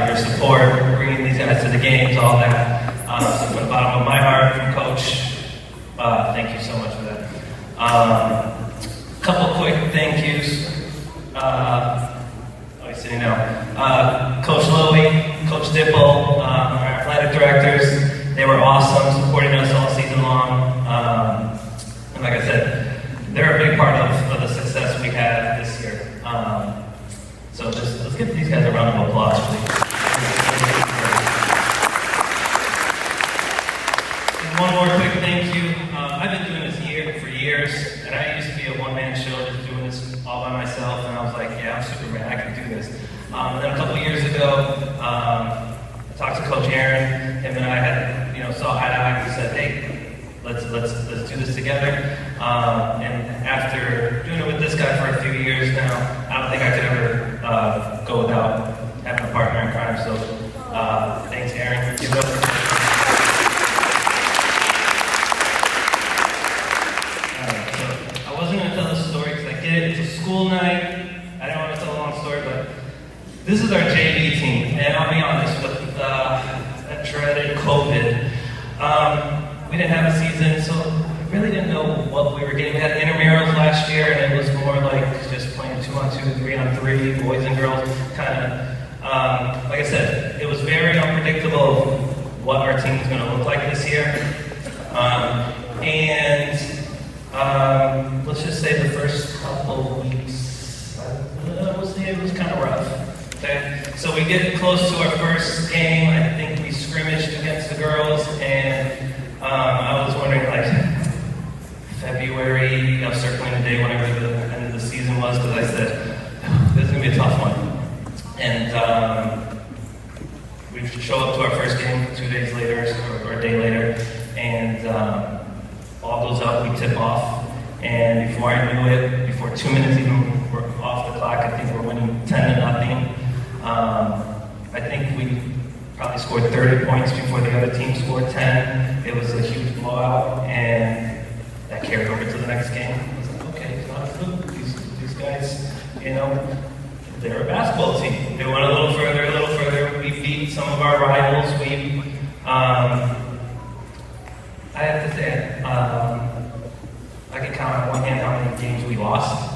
your support, bringing these guys to the games, all that. So from the bottom of my heart, from Coach, thank you so much for that. Couple quick thank yous. Sitting now. Coach Lowy, Coach Dipple, our athletic directors, they were awesome, supporting us all season long. And like I said, they're a big part of the success we had this year. So let's give these guys a round of applause, please. And one more quick thank you. I've been doing this for years, and I used to be a one-man show, just doing this all by myself, and I was like, yeah, I'm Superman, I can do this. And then a couple years ago, I talked to Coach Aaron. Him and I had, saw eye to eye. We said, hey, let's do this together. And after doing it with this guy for a few years now, I don't think I could ever go without having a partner in crime. So thanks, Aaron. Give it up for I wasn't going to tell this story because I get it. It's a school night. I don't want to tell a long story, but this is our JV team. And I'll be honest, with that dreaded COVID, we didn't have a season, so we really didn't know what we were getting. We had intramurals last year, and it was more like just playing 2-on-2, 3-on-3, boys and girls, kind of. Like I said, it was very unpredictable what our team was going to look like this year. Let's just say the first couple of weeks, it was kind of rough. Okay, so we get close to our first game. I think we scrimmaged against the girls, and I was wondering, like, February, circling the day whenever the end of the season was, because I said, this is going to be a tough one. And we show up to our first game 2 days later, or a day later, and ball goes up, we tip off, and before I knew it, before 2 minutes even were off the clock, I think we're winning 10-0. I think we probably scored 30 points before the other team scored 10. It was a huge blowout, and that carried over to the next game. I was like, okay, it's not a fluke. These guys, they're a basketball team. They went a little further. We beat some of our rivals. I have to say, I can count on one hand how many games we lost.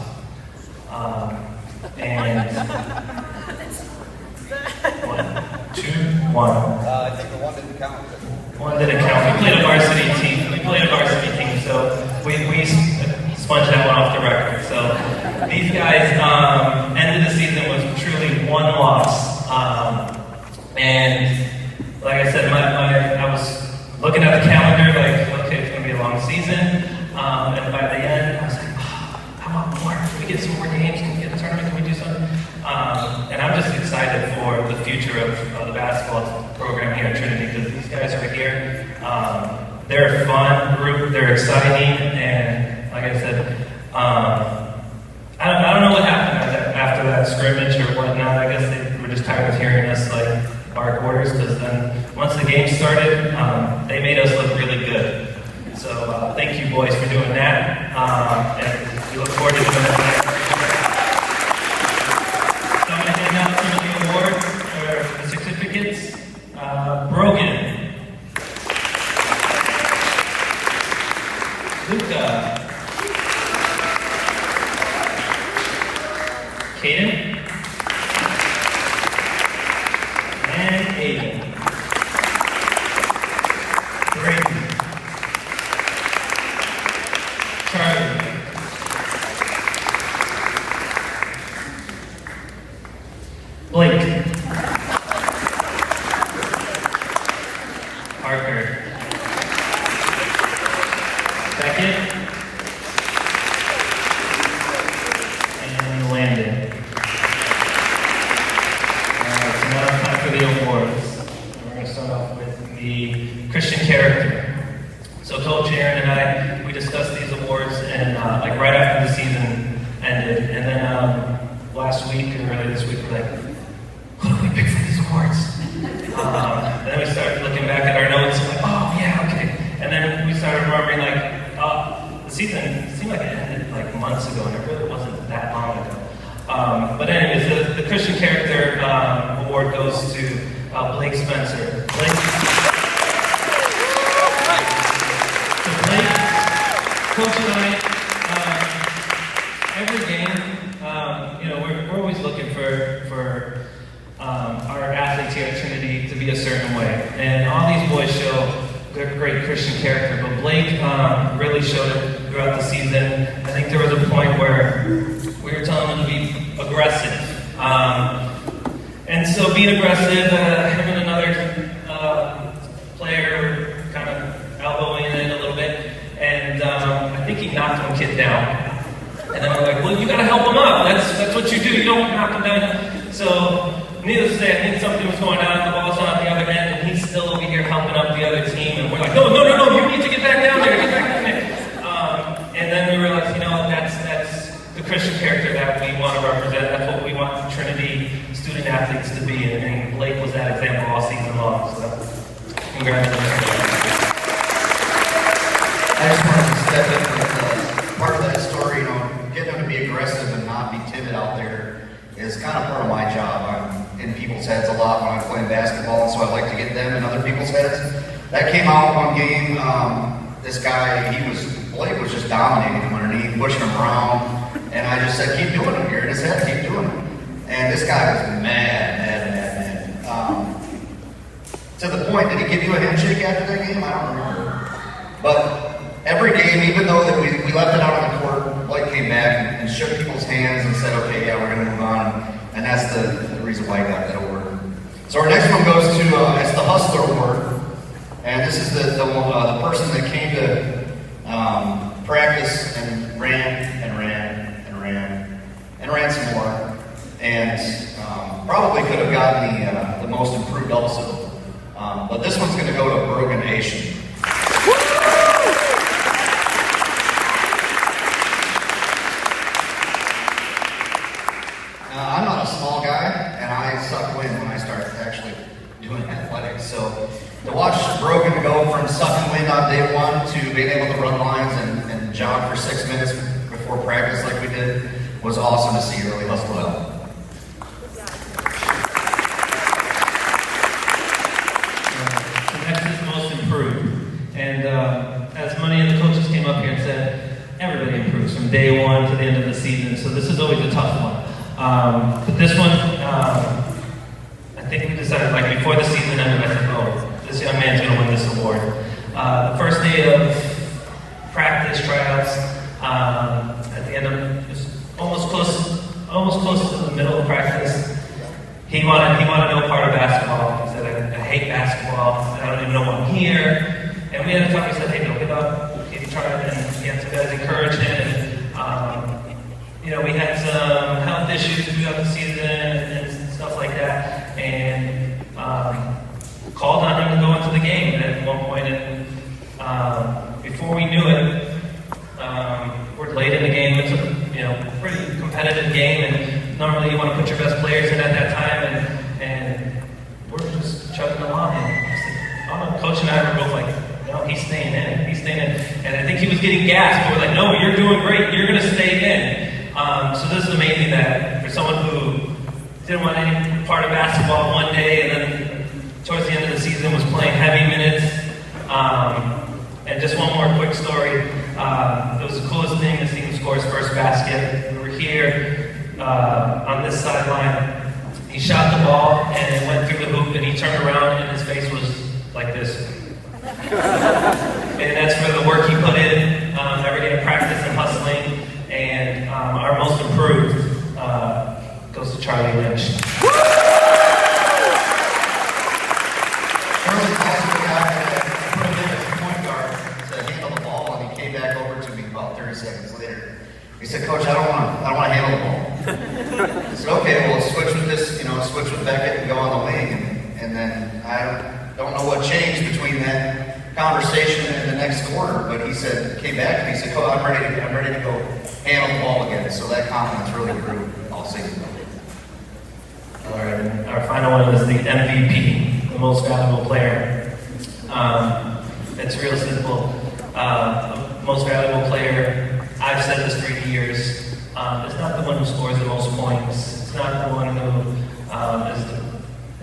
One. I think the one didn't count. One didn't count. We played a varsity team, so we sponged that one off the record. So these guys, end of the season was truly one loss. And like I said, I was looking at the calendar, like, okay, it's going to be a long season. And by the end, I was like, how about more? Can we get some more games? Can we get a tournament? Can we do something? And I'm just excited for the future of the basketball program here at Trinity, because these guys are here. They're a fun group. They're exciting. And like I said, I don't know what happened after that scrimmage or whatnot. I guess they were just tired of hearing us like bark orders, because then once the game started, they made us look really good. So thank you, boys, for doing that. And we look forward to doing that. So I'm going to hand out some of the awards or the certificates. Brogan, Luca, Kaden, and Aiden. Brayden, Charlie, Blake, Parker, Beckett, and Landon. So now it's time for the awards. We're going to start off with the Christian character. So Coach Aaron and I, we discussed these awards, and like right after the season ended, and then last week or early this week, we're like, who do we pick for these awards? Then we started looking back at our notes, and like, oh yeah, okay. And then we started remembering, like, the season seemed like it ended like months ago, and it really wasn't that long ago. But anyways, the Christian Character Award goes to Blake Spencer. Blake, Coach and I, Every game, we're always looking for our athletes here at Trinity to be a certain way. And all these boys show great Christian character, but Blake really showed it throughout the season. I think there was a point where we were telling him to be aggressive. And so being aggressive, him and another player kind of elbowing in a little bit, and I think he knocked one kid down. And then we're like, well, you gotta help him up. That's what you do. You don't knock him down. So, needless to say, I think something was going on. The ball's on the other end, and he's still over here helping up the other team. And we're like, no, you need to get back down there. Get back down there. And then we realized, that's the Christian character that we want to represent. That's what we want Trinity student athletes to be. And Blake was that example all season long. So, congratulations. I just wanted to step in with part of that story, getting them to be aggressive and not be timid out there is kind of part of my job. I'm in people's heads a lot when I'm playing basketball, and so I like to get them in other people's heads. That came out one game. This guy, Blake was just dominating him underneath, pushing him around, and I just said, keep doing it. You're in his head, keep doing it. And this guy was mad. To the point, did he give you a handshake after that game? I don't remember. But every game, even though that we left it out on the court, Blake came back and shook people's hands and said, okay, yeah, we're going to move on. And that's the reason why he got that award. So our next one goes to, it's the Hustler Award. And this is the person that came to practice and ran some more. And probably could have gotten the most improved also. But this one's going to go to Brogan Nation. I'm not a small guy, and I suck wind when I start actually doing athletics. So to watch Brogan go from sucking wind on day one to being able to run lines and jog for 6 minutes before practice like we did was awesome to see. Really hustle out. Next is most improved. And as many of the coaches came up here and said, everybody improves from day one to the end of the season. So this is always a tough one. But this one, I think we decided, like before the season ended, I said, oh, this young man's going to win this award. The first day of practice, tryouts, at the end of it was almost close to the middle of practice. He wanted no part of basketball. He said, I hate basketball. I don't even know why I'm here. And we had a talk. He said, hey, don't give up. Keep trying. And he had some guys encourage him. And, we had some health issues throughout the season and stuff like that. And called on him to go into the game at one point. And before we knew it, we're late in the game. It's a pretty competitive game, and normally you want to put your best players in at that time, and we're just chugging along. And Coach and I were both like, no, he's staying in. And I think he was getting gas, but we're like, no, you're doing great. You're going to stay in. So this is amazing that for someone who didn't want any part of basketball one day, and then towards the end of the season was playing heavy minutes. And just one more quick story. It was the coolest thing to see him score his first basket. We were here on this sideline. He shot the ball and it went through the hoop, and he turned around and his face was like this. And that's for the work he put in every day of practice and hustling. And our most improved goes to Charlie Lynch. Seconds later, he said, Coach, I don't want to handle the ball. I said, okay, well, switch with this, switch with Banquet and go on the wing. And then I don't know what changed between that conversation and the next quarter, but he came back and he said, Coach, I'm ready to go handle the ball again. So that confidence really grew all season. All right, our final one is the MVP, the most valuable player. It's real simple. Most valuable player, I've said this for years, is not the one who scores the most points. It's not the one who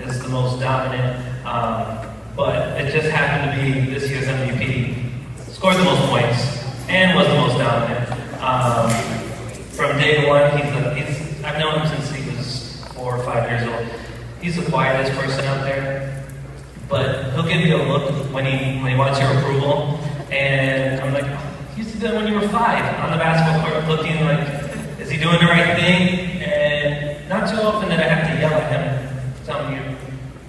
is the most dominant. But it just happened to be this year's MVP. Scored the most points and was the most dominant. From day one, I've known him since he was 4 or 5 years old. He's the quietest person out there, but he'll give you a look when he wants your approval. And I'm like, you used to do that when you were 5 on the basketball court, looking like, is he doing the right thing? And not too often that I have to yell at him, telling you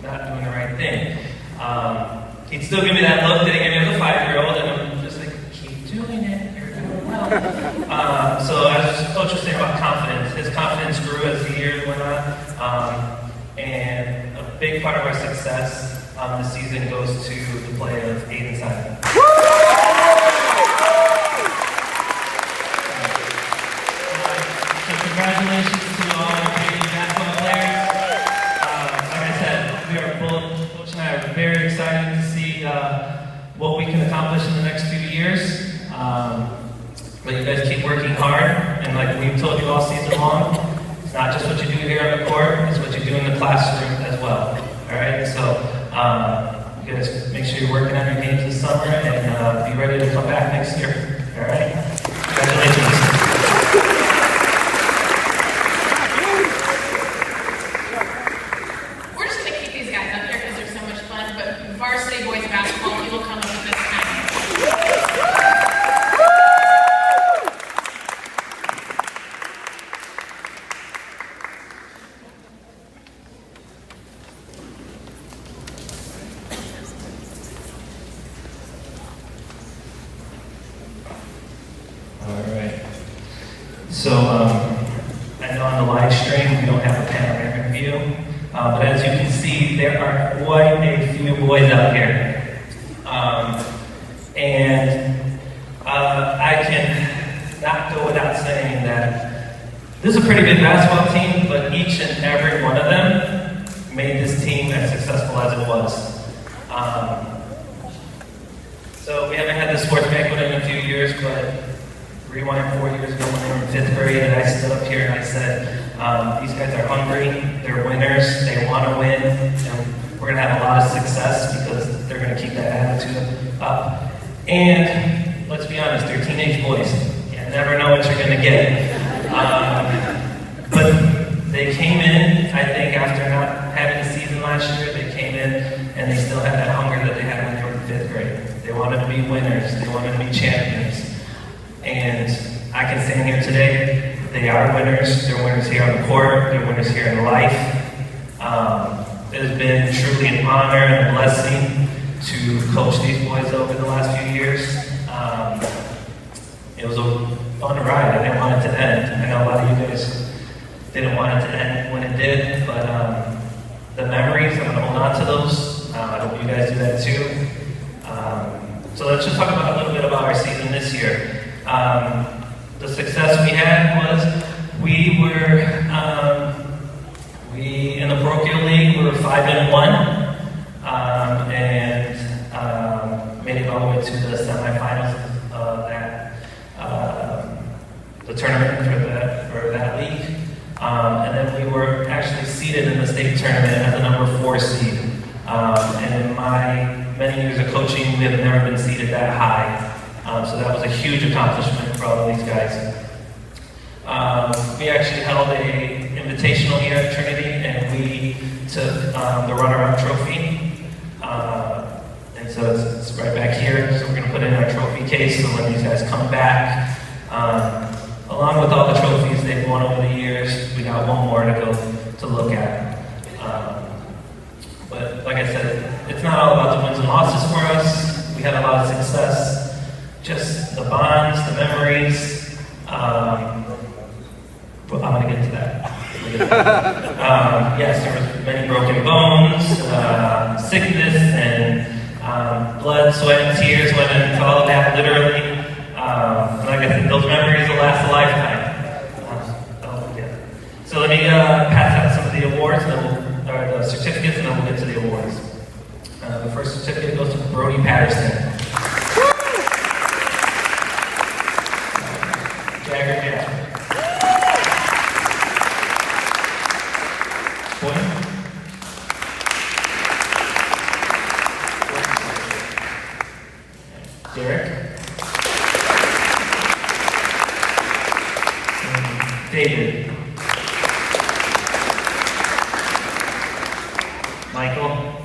not doing the right thing. He'd still give me that look that he gave me as a 5-year-old, and I'm just like, keep doing it, you're doing well. So as Coach was saying about confidence, his confidence grew as the years went on. And a big part of our success this season goes to the play of Aiden Simon. So congratulations to all our Canadian basketball players. Like I said, Coach and I are very excited to see what we can accomplish in the next few years. But you guys keep working hard, and like we've told you all season long, it's not just what you do here on the court, it's what you do in the classroom as well. All right, so you guys make sure you're working on your games this summer and be ready to come back next year. All right, congratulations. We're just going to keep these guys up here because they're so much fun, but varsity boys basketball, we will come up with this time. All right. So I know on the live stream we don't have a panoramic view, but as you can see, there are quite a few boys out here. I can not go without saying that this is a pretty big basketball team, but each and every one of them made this team as successful as it was. So we haven't had the sports banquet in a few years, but rewind 4 years ago when they were in 5th grade, and I stood up here and I said, these guys are hungry, they're winners, they want to win, and we're going to have a lot of success because they're going to keep that attitude up. And let's be honest, they're teenage boys. You never know what you're going to get. But they came in, I think, after not having a season last year, they came in and they still had that hunger that they had when they were in 5th grade. They wanted to be winners, they wanted to be champions. And I can stand here today, they are winners. They're winners here on the court, they're winners here in life. It has been truly an honor and a blessing to coach these boys over the last few years. It was a fun ride. I didn't want it to end. I know a lot of you guys didn't want it to end when it did, but the memories, I'm going to hold on to those. I hope you guys do that too. So let's just talk about a little bit about our season this year. The success we had was we in the parochial league, we were 5-1, and made it all the way to the semifinals of the tournament for that league. And then we were actually seeded in the state tournament as the number 4 seed. And in my many years of coaching, we have never been seeded that high. So that was a huge accomplishment for all of these guys. We actually held an invitational here at Trinity, and we took the runner-up trophy. And so it's right back here. So we're going to put it in our trophy case so when these guys come back, along with all the trophies they've won over the years, we got one more to go to look at. But like I said, it's not all about the wins and losses for us. We had a lot of success. Just the bonds, the memories. But I'm going to get to that. Yes, there was many broken bones, sickness, and blood, sweat, and tears went into all of that, literally. Like I said, those memories will last a lifetime. So let me pass out some of the awards, or the certificates, and then we'll get to the awards. The first certificate goes to Brody Patterson. Jagger, yeah. Derek. David. Michael.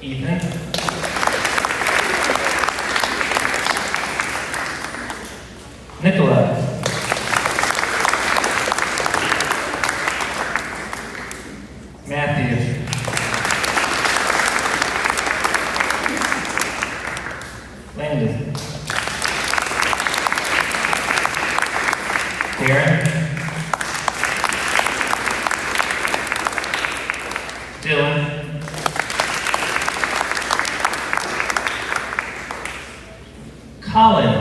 Ethan. Nicola. Matthew. Landon. Darren. Dylan. Colin.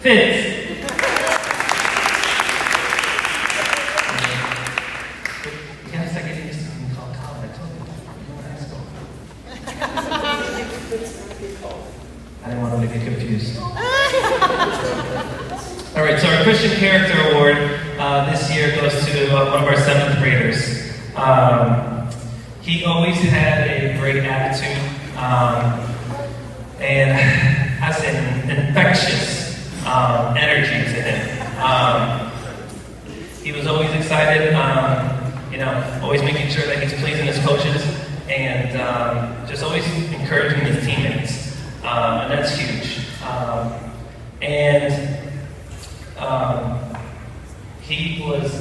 Fitz. Yes, I get used to being called Colin. I told you. You were in high school. I didn't want him to get confused. All right, so our Christian Character Award this year goes to one of our 7th graders. He always had a great attitude and I say an infectious energy to him. He was always excited, always making sure that he's pleasing his coaches and just always encouraging his teammates. And that's huge. He was,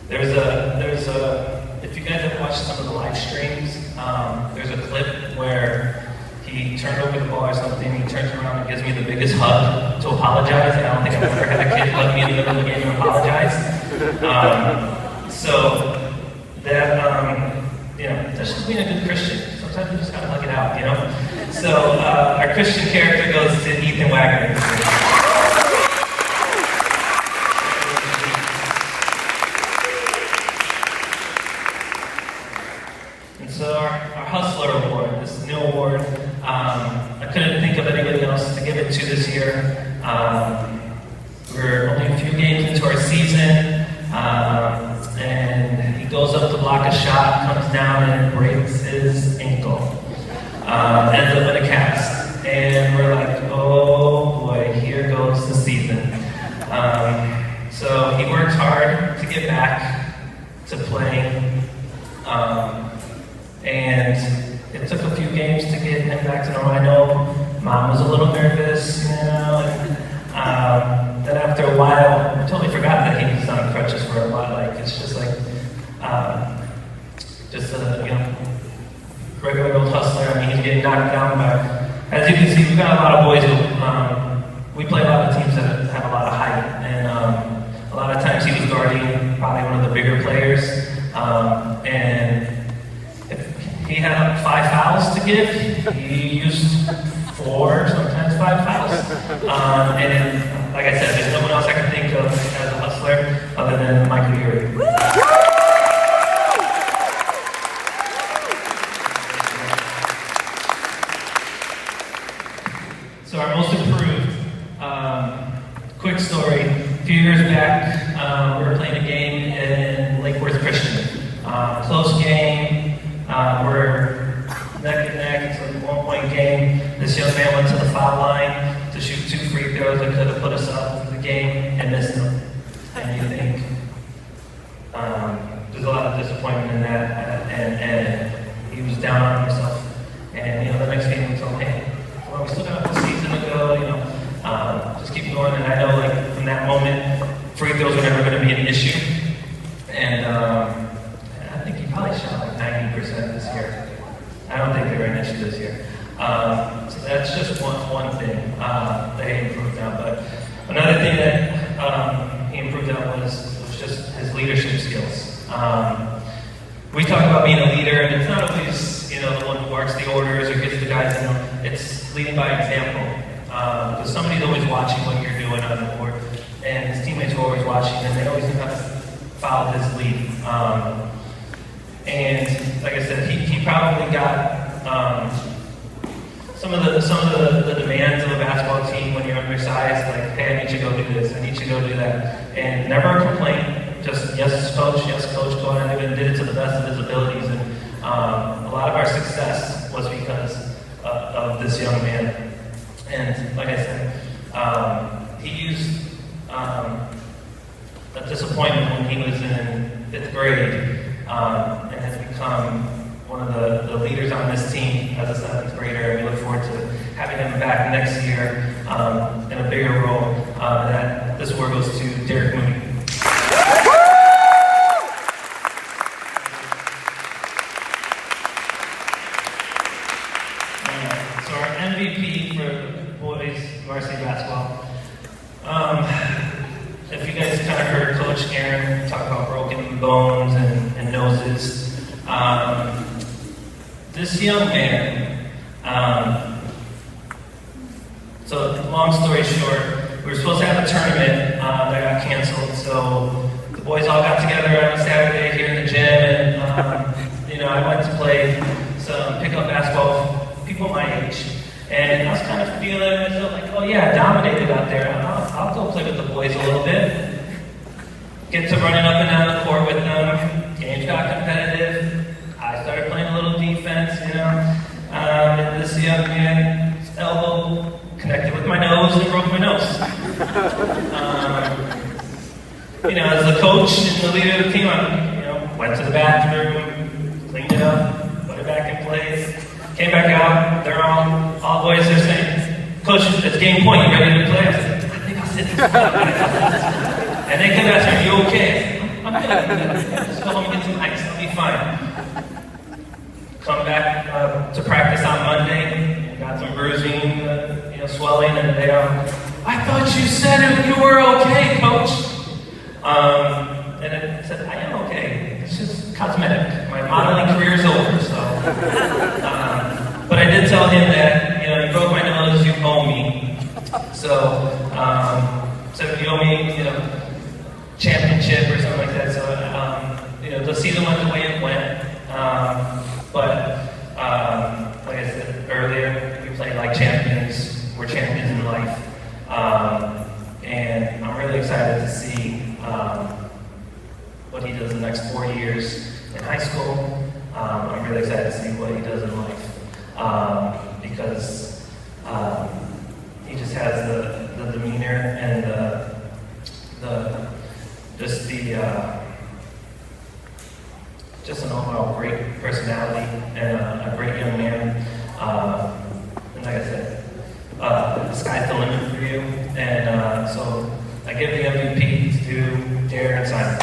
there's a, if you guys have watched some of the live streams, there's a clip where he turned over the ball or something, he turns around and gives me the biggest hug to apologize, and I don't think I've ever had a kid hug me in the middle of the game and apologize. So that, that's just being a good Christian. Sometimes you just gotta hug it out, So our Christian character goes to Ethan Wagner. So our Hustler Award, this new award, I couldn't think of anybody else to give it to this year. We're only a few games into our season, and he goes up to block a shot, comes down and breaks his ankle. Ends up in a cast. And we're like, oh boy, here goes the season. So he works hard to get back to playing. And it took a few games to get him back to normal. I know Mom was a little nervous, and then after a while, I totally forgot that he was on crutches for a while. It's just regular old hustler. I mean, he's getting knocked down by, as you can see, we've got a lot of boys who, we play a lot of teams that have a lot of height, and a lot of times he was guarding probably one of the bigger players, and he had 5 fouls to give. He used 4, sometimes 5 fouls. And like I said, there's no one else I can think of as a hustler other than Michael Urey. So our most improved, quick story. A few years back, we were playing a game in Lake Worth Christian. Close game. We're neck and neck. It's a 1-point game. This young man went to the foul line to shoot 2 free throws that could have put us up for the game and missed them. And you think there's a lot of disappointment in that, and he was down on himself. And the next game we told him, hey, well, we still got a whole season to go. Just keep going. And I know, from that moment, free throws were never going to be an issue. And I think he probably shot 90% this year. I don't think they were an issue this year. So that's just one thing that he improved on. But another thing that he improved on was just his leadership skills. We talk about being a leader, and it's not always the one who barks the orders or gets the guys. It's leading by example. Because somebody's always watching what you're doing on the court, and his teammates are always watching, and they always kind of follow his lead. And like I said, he probably got some of the demands of a basketball team when you're undersized, like, hey, I need you to go do this, I need you to go do that, and never a complaint. just yes, coach, go ahead and did it to the best of his abilities. And a lot of our success was because of this young man. And like I said, he used a disappointment when he was in 5th grade and has become one of the leaders on this team as a 7th grader. And we look forward to having him back next year in a bigger role. That this award goes to Derek Mooney. So our MVP for boys varsity basketball. If you guys kind of heard Coach Aaron talk about broken bones and noses, this young man, so long story short, we were supposed to have a tournament that got canceled, so the boys all got together on a Saturday here in the gym, and I went to play some pickup basketball with people my age. And I was kind of feeling myself like, oh yeah, I dominated out there. I'll go play with the boys a little bit. Get to running up and down the court with them. Games got competitive. I started playing a little defense, and this young man's elbow connected with my nose and broke my nose. As the coach and the leader of the team, I went to the bathroom, cleaned it up, put it back in place. Came back out, they're all boys are saying, Coach, it's game point, you ready to play? I said, I think I'll sit this one. And they came back and said, you okay? I'm good. Just go home and get some ice, I'll be fine. Come back to practice on Monday, got some bruising, swelling, and they I thought you said you were okay, Coach. And I said, I am okay. It's just cosmetic. My modeling career is over, so. But I did tell him that, you broke my nose, you owe me. So if you owe me, championship or something like that. So, the season went the way it went. But like I said earlier, we played like champions. We're champions in life. And I'm really excited to see what he does in the next 4 years in high school. I'm really excited to see what he does in life. Because he just has the demeanor and just an overall great personality and a great young man. And like I said, the sky's the limit for you. And so I give the MVP to Derek and Simon.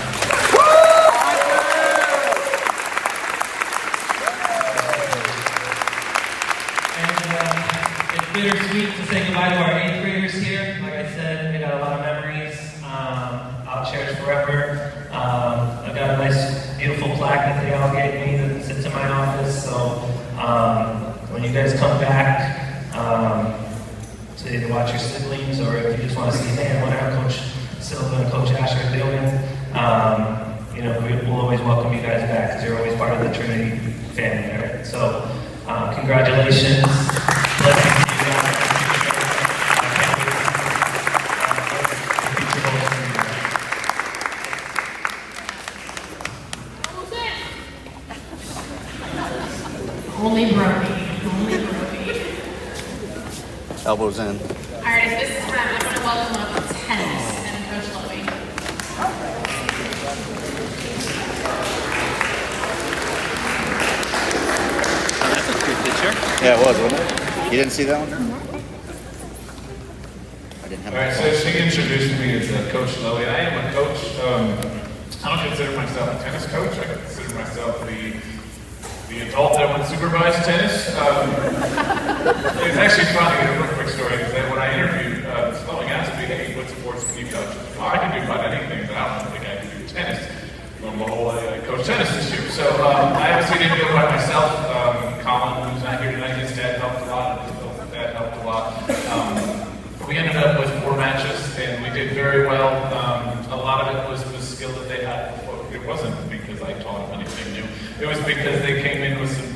It's bittersweet to say goodbye to our 8th graders here. Like I said, we got a lot of memories. I'll cherish forever. I've got a nice, beautiful plaque that they all gave me that sits in my office. So when you guys come back to either watch your siblings or if you just want to see, man, what are Coach Silva and Coach Asher doing? We'll always welcome you guys back because you're always part of the Trinity family. Right? So congratulations. Blessings to you guys. Only Brody. Elbows in. All right, at this time, I'm going to welcome up tennis and Coach Lowy. That's a cute picture. Yeah, it was, wasn't it? You didn't see that one? I didn't have All right, so she introduced me as Coach Lowy. I am a coach. I don't consider myself a tennis coach. I consider myself the adult that would supervise tennis. It's actually funny, a real quick story, is that when I interviewed, Sloan asked me, hey, what sports can you coach? Well, I can do about anything, but I don't think I can do tennis. Well, I coach tennis this year. So I obviously didn't do it by myself. Colin, who's not here tonight, his dad helped a lot. His dad helped a lot. We ended up with 4 matches, and we did very well. A lot of it was skill that they had before. It wasn't because I taught them anything new. It was because they came in with some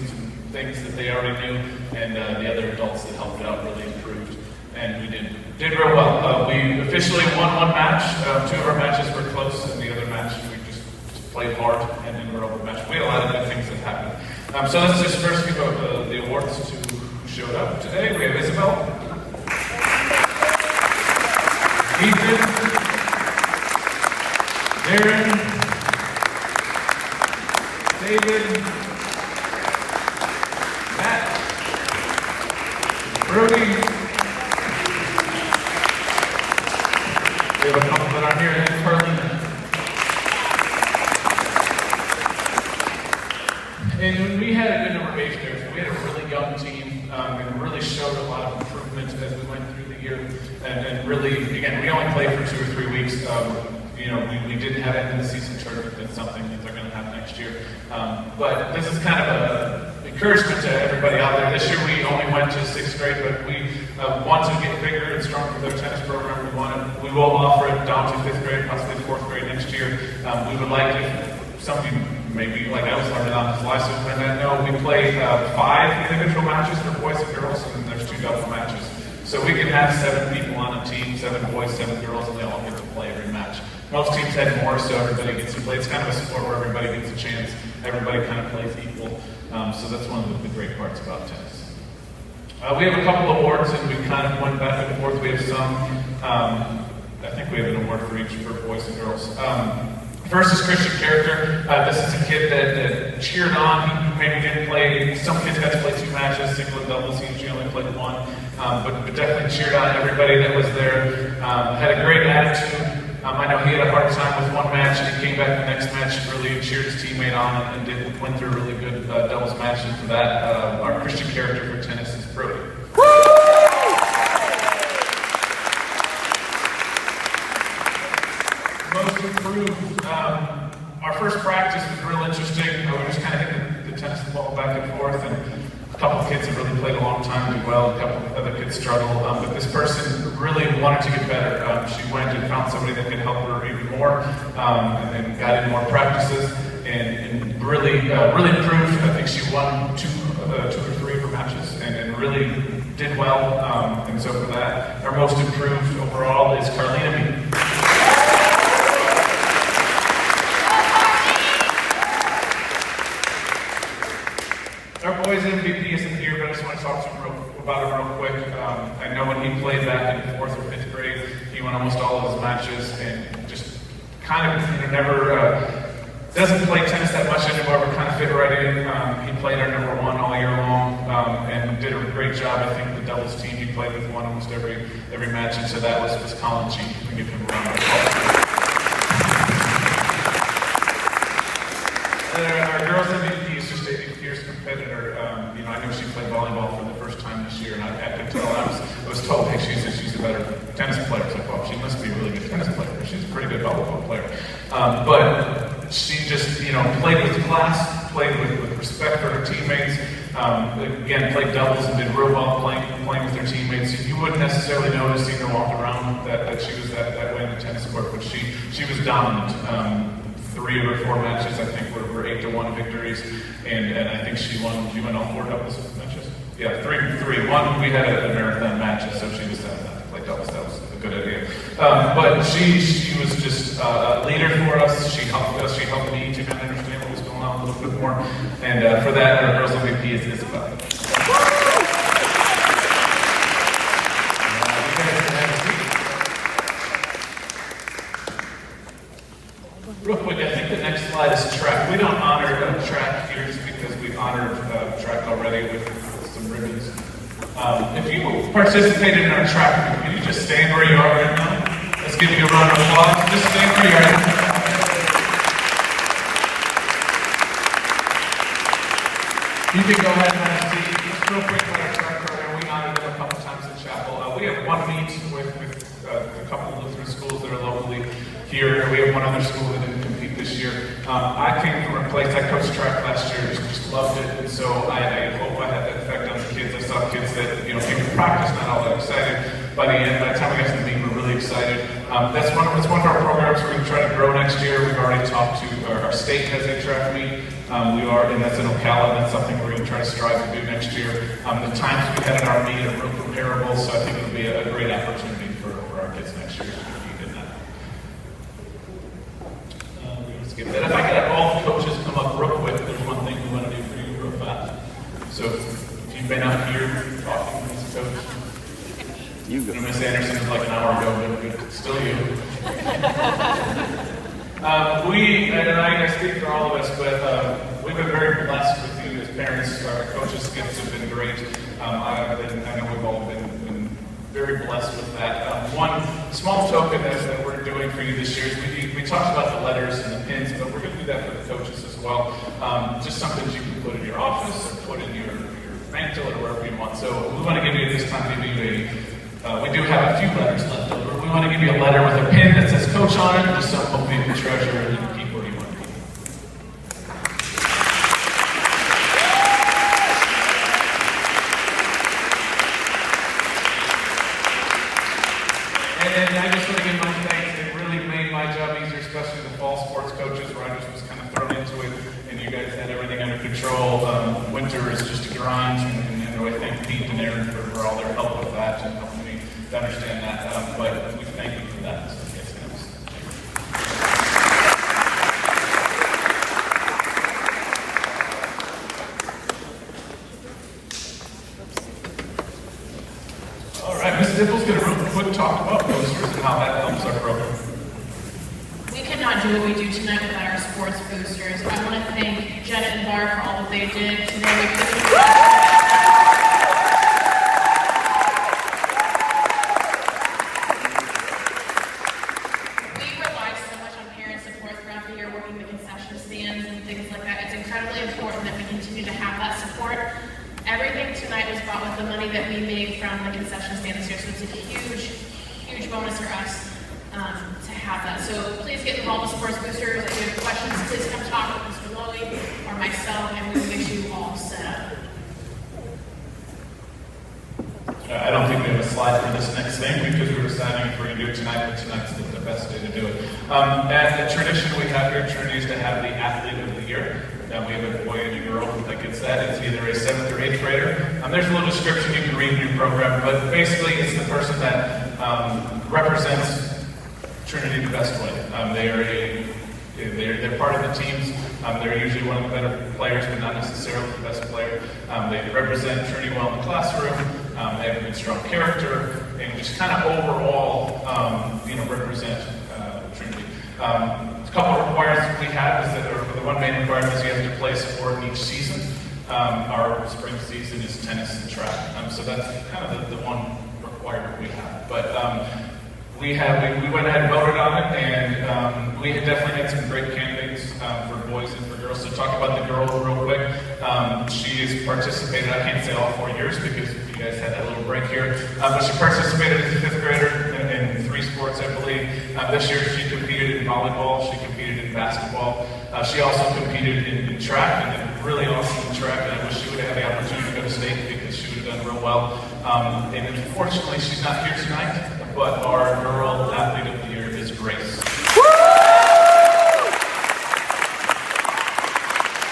things that they already knew, and the other adults that helped out really improved. And we did very well. We officially won 1 match. 2 of our matches were close, and the other match we played hard and were overmatched. We had a lot of good things that happened. So let's just first give the awards to who showed up today. We have Isabel, Ethan, Darren, David, Matt, Brody. We have a couple that aren't here, and Carlina. And we had a good number of age groups. We had a really young team, and really showed a lot of improvement as we went through the year. And really, again, we only played for 2 or 3 weeks. We didn't have end of the season tournament. That's something that they're going to have next year. But this is kind of an encouragement to everybody out there. This year we only went to 6th grade, but we want to get bigger and stronger with our tennis program. We will offer it down to 5th grade, possibly 4th grade next year. We would like if some of you maybe like I was learning on this last week, and I know we play 5 individual matches for boys and girls, and there's 2 double matches. So we can have 7 people on a team, 7 boys, 7 girls, and they all get to play every match. Most teams had more, so everybody gets to play. It's kind of a sport where everybody gets a chance. Everybody kind of plays equal. So that's one of the great parts about tennis. We have a couple of awards, and we kind of went back and forth. We have some, I think we have an award for each for boys and girls. First is Christian character. This is a kid that cheered on. He maybe didn't play. Some kids got to play 2 matches, single and doubles. He usually only played 1, but definitely cheered on everybody that was there. Had a great attitude. I know he had a hard time with 1 match, and he came back the next match, really cheered his teammate on, and went through a really good doubles match. And for that, our Christian character for tennis is Brody. Most improved. Our first practice was real interesting. We were just kind of hitting the tennis ball back and forth, and a couple of kids have really played a long time, did well. A couple of other kids struggle, but this person really wanted to get better. She went and found somebody that could help her even more, and then got in more practices, and really improved. I think she won 2 or 3 of her matches, and really did well. And so for that, our most improved overall is Carlina. Our boys MVP isn't here, but I just want to talk to him about him real quick. I know when he played back in 4th or 5th grade, he won almost all of his matches, and just kind of never doesn't play tennis that much anymore, but kind of fit right in. He played our number 1 all year long, and did a great job. I think the doubles team he played with won almost every match, and so that was Colin G. We can give him a round of applause. Our girls MVP is just a fierce competitor. I know she played volleyball for the first time this year, and I could tell. I was told, hey, she's a better tennis player. So I thought, she must be a really good tennis player. She's a pretty good volleyball player. But she just, played with class, played with respect for her teammates. Again, played doubles and did real well playing with her teammates. You wouldn't necessarily notice seeing her walk around that she was that way in the tennis court, but she was dominant. 3 of her 4 matches, I think, were 8-1 victories, and I think she won all 4 doubles matches. Yeah, 3. 1, we had a marathon match, so she was set to play doubles. That was a good idea. But she was just a leader for us. She helped us. She helped me to kind of understand what was going on a little bit more. And for that, our girls MVP is Isabel. Real quick, I think the next slide is track. We don't honor track here just because we've honored track already with some ribbons. If you participated in our track, can you just stand where you are right now? Let's give you a round of applause. Just stand where you are. You can go ahead and have a seat. Just real quick about our track program. We honored them a couple times in chapel. We have 1 meet with a couple of Lutheran schools that are locally here. We have 1 other school that didn't compete this year. I came from a place, I coached track last year, just loved it, and so I hope I had that effect on the kids. I saw kids that, came to practice, not all that excited. By the time we got to the meet, we're really excited. That's one of our programs we're going to try to grow next year. We've already talked to, our state has a track meet. And that's in Ocala, and that's something we're going to try to strive to do next year. The times we had at our meet are real comparable, so I think it'll be a great opportunity for our kids next year to compete in that. Skip that. If I could have been up here talking as a coach. You go. Miss Anderson was like an hour ago, but still you. And I speak for all of us, but we've been very blessed with you as parents. Our coaches' gifts have been great. I know we've all been very blessed with that. One small token that we're doing for you this year is we talked about the letters and the pins, but we're going to do that for the coaches as well. Just something you can put in your office or put in your mantle or wherever you want. So we want to give you this time, we do have a few letters left over. We want to give you a letter with a pin that says coach on it, just something hopefully you can treasure and keep where you want to be. And I just want to give my thanks. It really made my job easier, especially the fall sports coaches where I just was kind of thrown into it and you guys had everything under control. Winter is just a grind, and I thank Pete and Aaron for all their help with that and helping me to understand that. But we thank you for that. So, yes, thanks. All right, Ms. Dipple's going to real quick talk about posters and how that helps our program. We could not do what we do tonight without our sports boosters. I want to thank Janet and Barr for all that they did today. We couldn't do We rely so much on parent support throughout the year, working the concession stands and things like that. It's incredibly important that we continue to have that support. Everything tonight was bought with the money that we made from the concession stand this year, so it's a huge, huge bonus for us to have that. So please get involved with sports boosters. If you have questions, please come talk with Mr. Lowy or myself, and we will get you all set up. I don't think we have a slide for this next thing because we were deciding if we're going to do it tonight, but tonight's the best day to do it. As the tradition we have here at Trinity is to have the athlete of the year. Now we have a boy and a girl that gets that. It's either a 7th or 8th grader. There's a little description you can read in your program, but basically it's the person that represents Trinity the best way. They're part of the teams. They're usually one of the better players, but not necessarily the best player. They represent Trinity well in the classroom. They have a good, strong character, and just kind of overall, represent Trinity. A couple of requirements we have is that, or the one main requirement is you have to play a sport in each season. Our spring season is tennis and track, so that's kind of the one requirement we have. But we went ahead and voted on it, and we had definitely had some great candidates for boys and for girls. So talk about the girl real quick. She has participated, I can't say all 4 years because you guys had that little break here, but she participated as a 5th grader in 3 sports, I believe. This year she competed in volleyball, she competed in basketball. She also competed in track, and did really awesome in track, and I wish she would have had the opportunity to go to state because she would have done real well. And unfortunately, she's not here tonight, but our girl athlete of the year is Grace.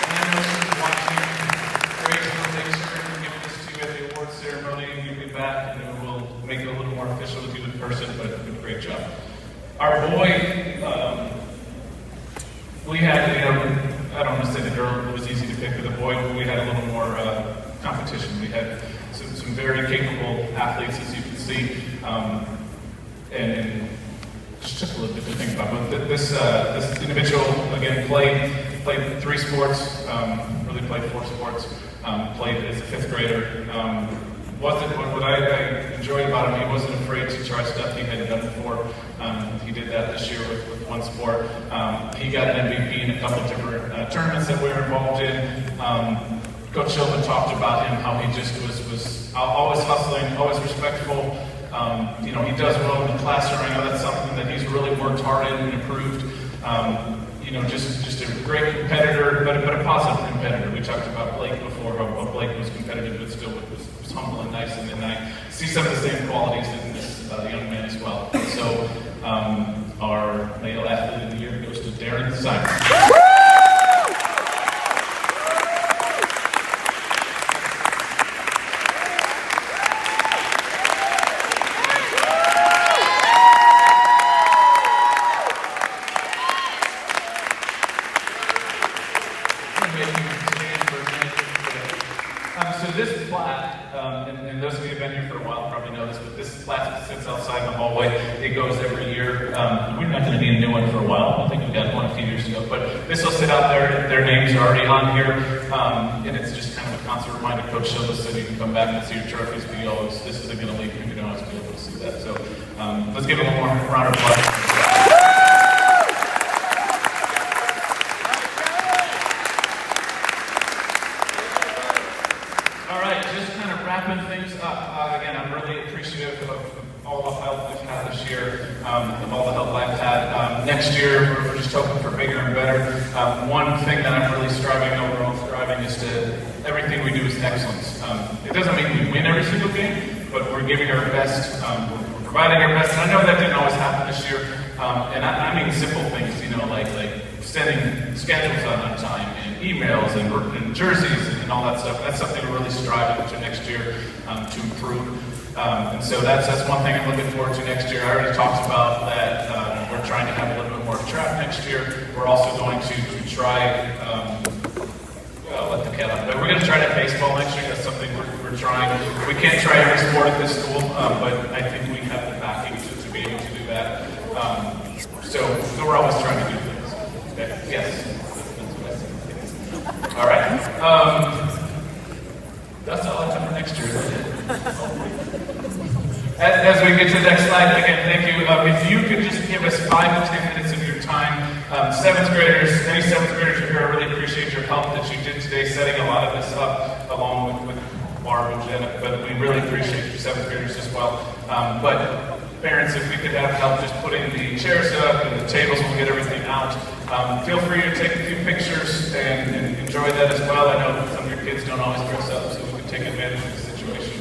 And I know she's watching. Grace will make sure to give this to you at the awards ceremony. You'll be back, and we'll make it a little more official with you in person, but great job. Our boy, we had, I don't want to say the girl, it was easy to pick, but the boy, we had a little more competition. We had some very capable athletes, as you can see, and it's just a little bit to think about. But this individual, again, played 3 sports, really played 4 sports, played as a 5th grader. What I enjoyed about him, he wasn't afraid to try stuff he hadn't done before. He did that this year with one sport. He got an MVP in a couple different tournaments that we were involved in. Coach Shilman talked about him, how he just was always hustling, always respectful. He does well in the classroom. I know that's something that he's really worked hard in and improved. Just a great competitor, but a positive competitor. We talked about Blake before, how Blake was competitive, but still was humble and nice. And then I see some of the same qualities in this young man as well. So our male athlete of the year goes to Darren Simon. So this plaque, and those of you who've been here for a while probably know this, but this plaque sits outside the hallway. It goes every year. We're not going to need a new one for a while. I think we got one a few years ago, but this will sit out there. Their names are already on here, and it's just kind of a constant reminder. Coach showed us so you can come back and see your trophies, but this isn't going to leave you. You don't always be able to see that. So let's give them one more round of applause. Wrapping things up, again, I'm really appreciative of all the help we've had this year, of all the help I've had. Next year, we're just hoping for bigger and better. One thing that I'm really striving is to, everything we do is excellence. It doesn't mean we win every single game, but we're giving our best, we're providing our best. And I know that didn't always happen this year, and I mean simple things, like sending schedules on time, and emails, and jerseys, and all that stuff. That's something we're really striving to next year to improve. And so that's one thing I'm looking forward to next year. I already talked about that. We're trying to have a little bit more track next year. We're also going to try, I'll let the cat out, but we're going to try to have baseball next year. That's something we're trying. We can't try every sport at this school, but I think we have the backing to be able to do that. So we're always trying to do things. Okay. Yes. All right. That's all I have for next year. As we get to the next slide, again, thank you. If you could just give us 5 to 10 minutes of your time. 7th graders, any 7th graders here, I really appreciate your help that you did today, setting a lot of this up along with Barb and Jenna, but we really appreciate your 7th graders as well. But parents, if we could have help just putting the chairs up and the tables, we'll get everything out. Feel free to take a few pictures and enjoy that as well. I know some of your kids don't always dress up, so we can take advantage of the situation.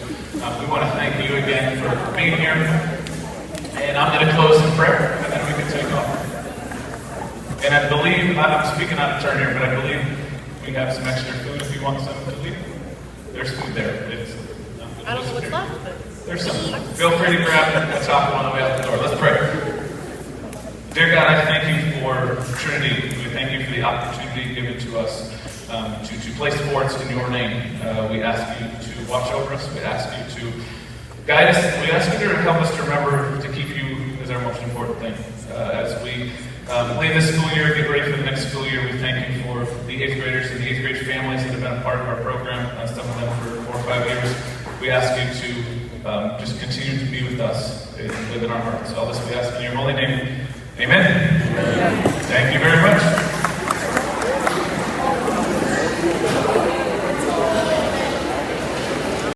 We want to thank you again for being here. And I'm going to close in prayer, and then we can take off. And I believe, I'm speaking out of turn here, but I believe we have some extra food if you want some to leave. There's food there. I don't know what's left, but there's some. Feel free to grab the top one on the way out the door. Let's pray. Dear God, I thank you for Trinity. We thank you for the opportunity given to us to play sports in your name. We ask you to watch over us. We ask you to guide us. We ask you to help us to remember to keep you as our most important thing. As we leave this school year, get ready for the next school year, we thank you for the 8th graders and the 8th grade families that have been a part of our program, some of them for 4 or 5 years. We ask you to just continue to be with us and live in our hearts. All this we ask in your holy name. Amen. Thank you very much.